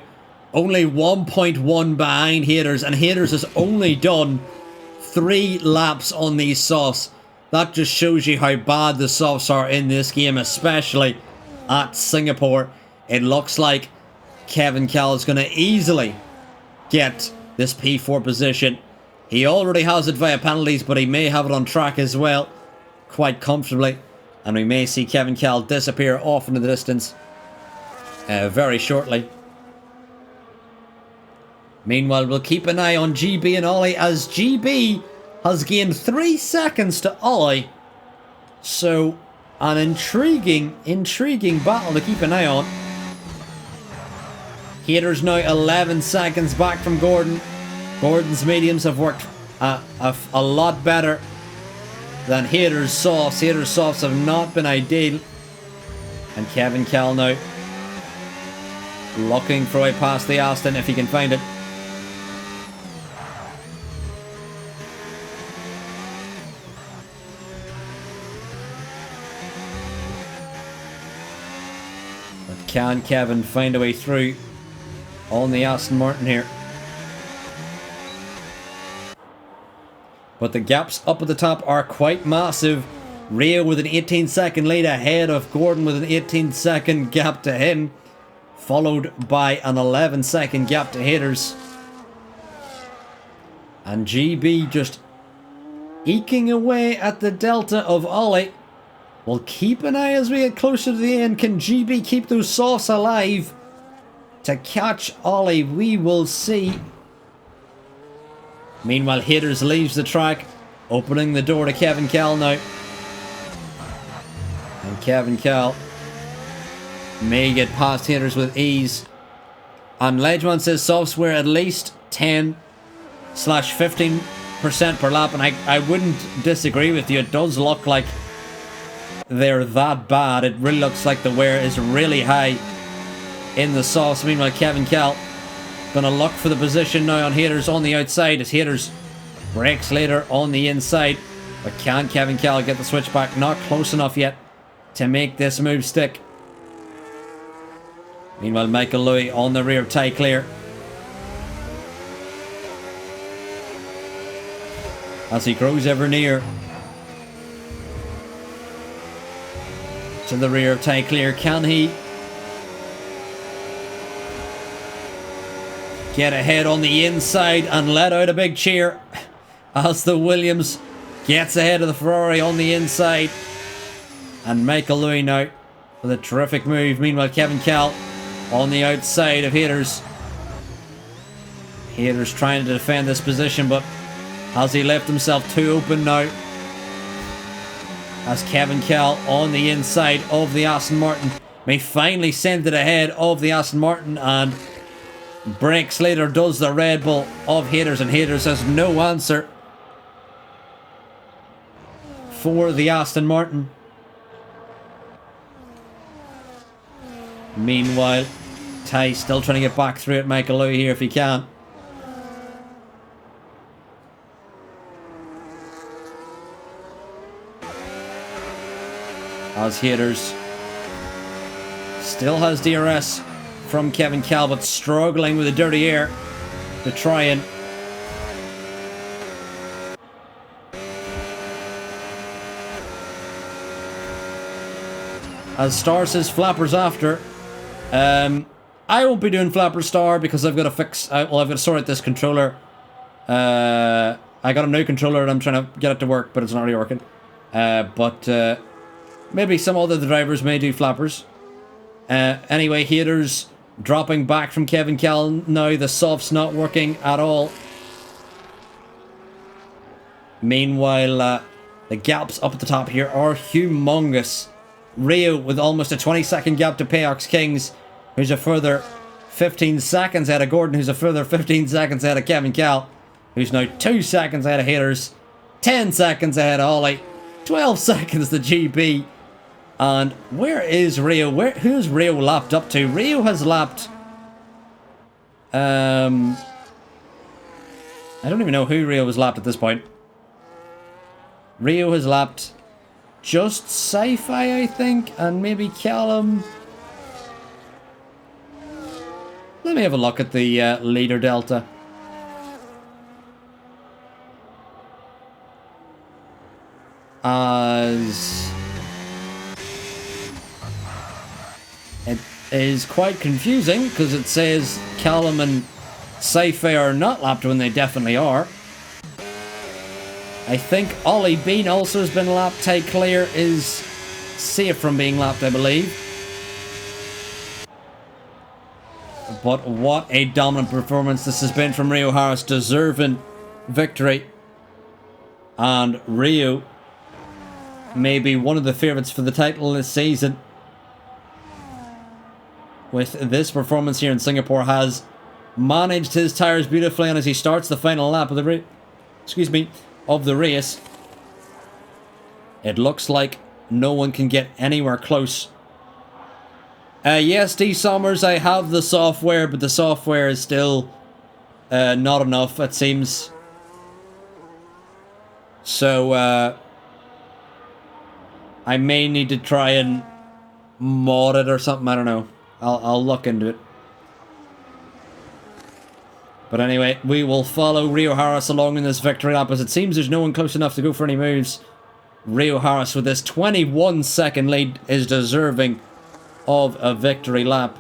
S1: only 1.1 behind Haters, and Haters has only done 3 laps on these softs. That just shows you how bad the softs are in this game, especially at Singapore. It looks like Kevin Cal is going to easily get this P4 position. He already has it via penalties, but he may have it on track as well, quite comfortably. And we may see Kevin Cal disappear off into the distance very shortly. Meanwhile, we'll keep an eye on GB and Ollie, as GB has gained 3 seconds to Ollie. So, an intriguing battle to keep an eye on. Haters now 11 seconds back from Gordon. Gordon's mediums have worked a lot better than Haters' softs. Haters' softs have not been ideal. And Kevin Cal now looking for a way past the Aston if he can find it. But can Kevin find a way through on the Aston Martin here? But the gaps up at the top are quite massive. Rio with an 18-second lead ahead of Gordon with an 18-second gap to him, followed by an 11-second gap to Haters. And GB just eking away at the delta of Ollie. We'll keep an eye as we get closer to the end. Can GB keep those softs alive to catch Ollie? We will see. Meanwhile, Haters leaves the track, opening the door to Kevin Cal now. And Kevin Cal may get past Haters with ease. And Ledgeman says softs were at least 10/15% per lap, and I wouldn't disagree with you. It does look like they're that bad. It really looks like the wear is really high in the softs. Meanwhile, Kevin Cal gonna look for the position now on Haters on the outside, as Haters brakes later on the inside. But can Kevin Cal get the switch back? Not close enough yet to make this move stick. Meanwhile, Michael Louis on the rear, Ty Clear. As he grows ever near to the rear of Ty Clear, can he get ahead on the inside and let out a big cheer as the Williams gets ahead of the Ferrari on the inside? And Michael Louis now with a terrific move. Meanwhile, Kevin Cal on the outside of Haters. Haters trying to defend this position, but has he left himself too open now? As Kevin Cal on the inside of the Aston Martin may finally send it ahead of the Aston Martin, and brakes later does the Red Bull of Haters, and Haters has no answer for the Aston Martin. Meanwhile, Ty still trying to get back through it. Michael Louis here if he can. As Haters still has DRS from Kevin Cal, but struggling with the dirty air to try and as Star says flappers after. I won't be doing Flapper Star because I've got to fix. Well, I've got to sort out this controller. I got a new controller and I'm trying to get it to work, but it's not really working. Maybe some other drivers may do flappers. Anyway, Haters dropping back from Kevin Cal now. The soft's not working at all. Meanwhile, the gaps up at the top here are humongous. Rio with almost a 20-second gap to Payox Kings, who's a further 15 seconds ahead of Gordon, who's a further 15 seconds ahead of Kevin Cal, who's now 2 seconds ahead of Haters, 10 seconds ahead of Ollie, 12 seconds to GB, And where is Rio? Who's Rio lapped up to? Rio has lapped... I don't even know who Rio has lapped at this point. Rio has lapped just Sci-Fi, I think, and maybe Callum. Let me have a look at the leader delta. As it is quite confusing because it says Callum and Sci-Fi are not lapped when they definitely are. I think Ollie Bean also has been lapped. Ty Clear is safe from being lapped, I believe. But what a dominant performance this has been from Rio Harris, deserving victory. And Rio may be one of the favourites for the title this season. With this performance here in Singapore, has managed his tyres beautifully, and as he starts the final lap of the race, it looks like no one can get anywhere close. Yes, D. Summers, I have the software, but the software is still not enough, it seems. So, I may need to try and mod it or something, I don't know. I'll look into it. But anyway, we will follow Rio Harris along in this victory lap, as it seems there's no one close enough to go for any moves. Rio Harris with this 21-second lead is deserving of a victory lap.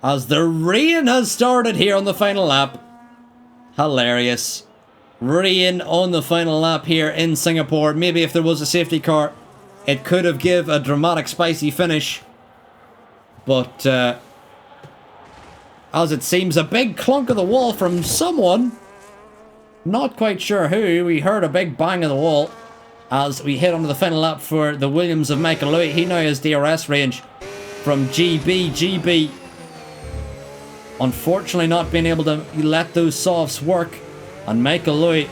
S1: As the rain has started here on the final lap. Hilarious. Rain on the final lap here in Singapore. Maybe if there was a safety car, it could have give a dramatic, spicy finish. But, as it seems, a big clunk of the wall from someone. Not quite sure who. We heard a big bang of the wall as we hit onto the final lap for the Williams of Michael Lui. He now has DRS range from GB. GB, unfortunately, not being able to let those softs work. And Michael Lui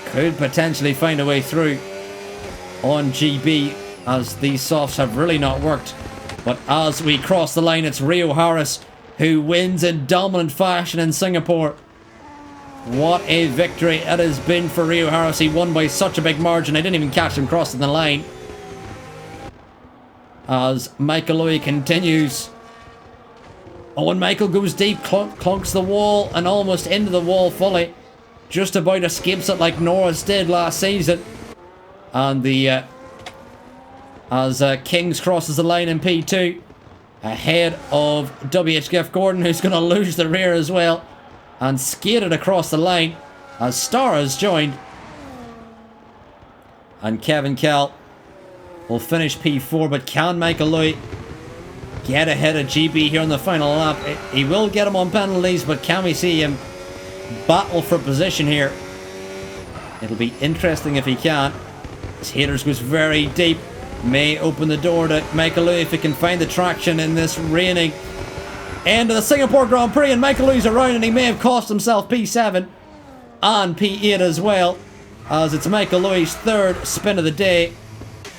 S1: could potentially find a way through on GB, as these softs have really not worked. But as we cross the line, it's Rio Harris who wins in dominant fashion in Singapore. What a victory it has been for Rio Harris. He won by such a big margin. I didn't even catch him crossing the line. As Michael Lui continues. Oh, and Michael goes deep, clunks the wall and almost into the wall fully. Just about escapes it like Norris did last season. And the as Kings crosses the line in P2, ahead of WHF Gordon, who's going to lose the rear as well, and skated across the line as Starr has joined. And Kevin Kell will finish P4, but can Michael Lui get ahead of GB here on the final lap? He will get him on penalties, but can we see him battle for position here? It'll be interesting if he can. His haters goes very deep. May open the door to Michael Lui if he can find the traction in this raining end of the Singapore Grand Prix. And Michael Lui's around, and he may have cost himself P7 and P8 as well, as it's Michael Lui's third spin of the day.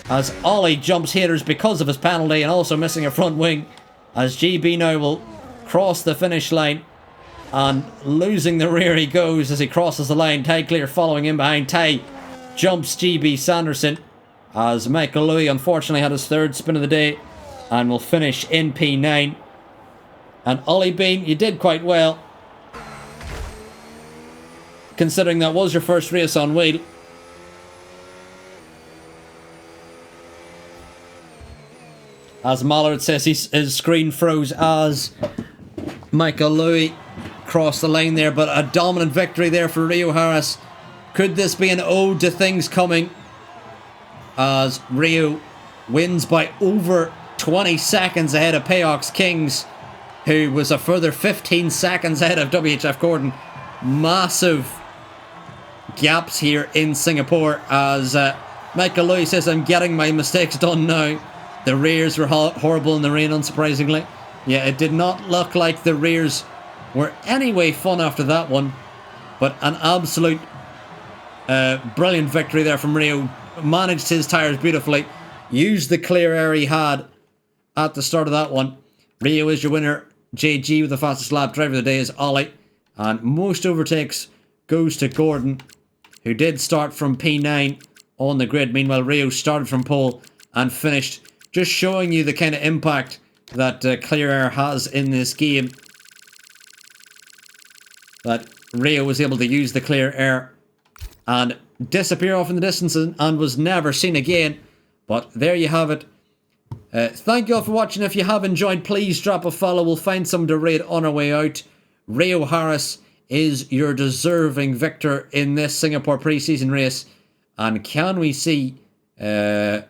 S1: As Ollie jumps haters because of his penalty and also missing a front wing, as GB now will cross the finish line, and losing the rear he goes as he crosses the line. Ty Clear following in behind. Ty jumps GB Sanderson, as Michael Lui unfortunately had his third spin of the day and will finish in P9. And Ollie Bean, you did quite well, considering that was your first race on wheel. As Mallard says, his screen froze as Michael Lui crossed the line there, but a dominant victory there for Rio Harris. Could this be an ode to things coming, as Rio wins by over 20 seconds ahead of Payox Kings, who was a further 15 seconds ahead of WHF Gordon. Massive gaps here in Singapore, as Michael Lui says, I'm getting my mistakes done now. The rears were horrible in the rain, unsurprisingly. Yeah, it did not look like the rears were anyway fun after that one. But an absolute brilliant victory there from Rio. Managed his tyres beautifully. Used the clear air he had at the start of that one. Rio is your winner. JG with the fastest lap. Driver of the day is Ollie. And most overtakes goes to Gordon, who did start from P9 on the grid. Meanwhile, Rio started from pole and finished. Just showing you the kind of impact that clear air has in this game. That Rio was able to use the clear air and disappear off in the distance and was never seen again. But there you have it. Thank you all for watching. If you have enjoyed, please drop a follow. We'll find some to raid on our way out. Rio Harris is your deserving victor in this Singapore pre-season race. And can we see... can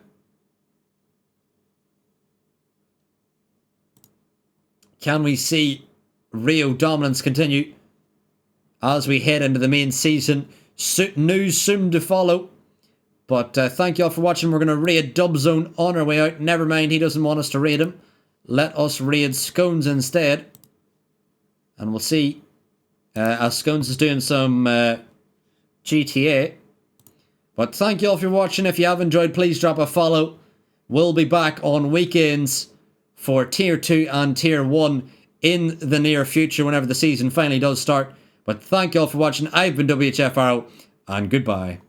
S1: we see Rio dominance continue as we head into the main season? News soon to follow. But thank you all for watching. We're going to raid Dubzone on our way out. Never mind, he doesn't want us to raid him. Let us raid Scones instead. And we'll see. As Scones is doing some GTA. But thank you all for watching. If you have enjoyed, please drop a follow. We'll be back on weekends for Tier 2 and Tier 1 in the near future whenever the season finally does start. But thank you all for watching. I've been WHF Arrow, and goodbye.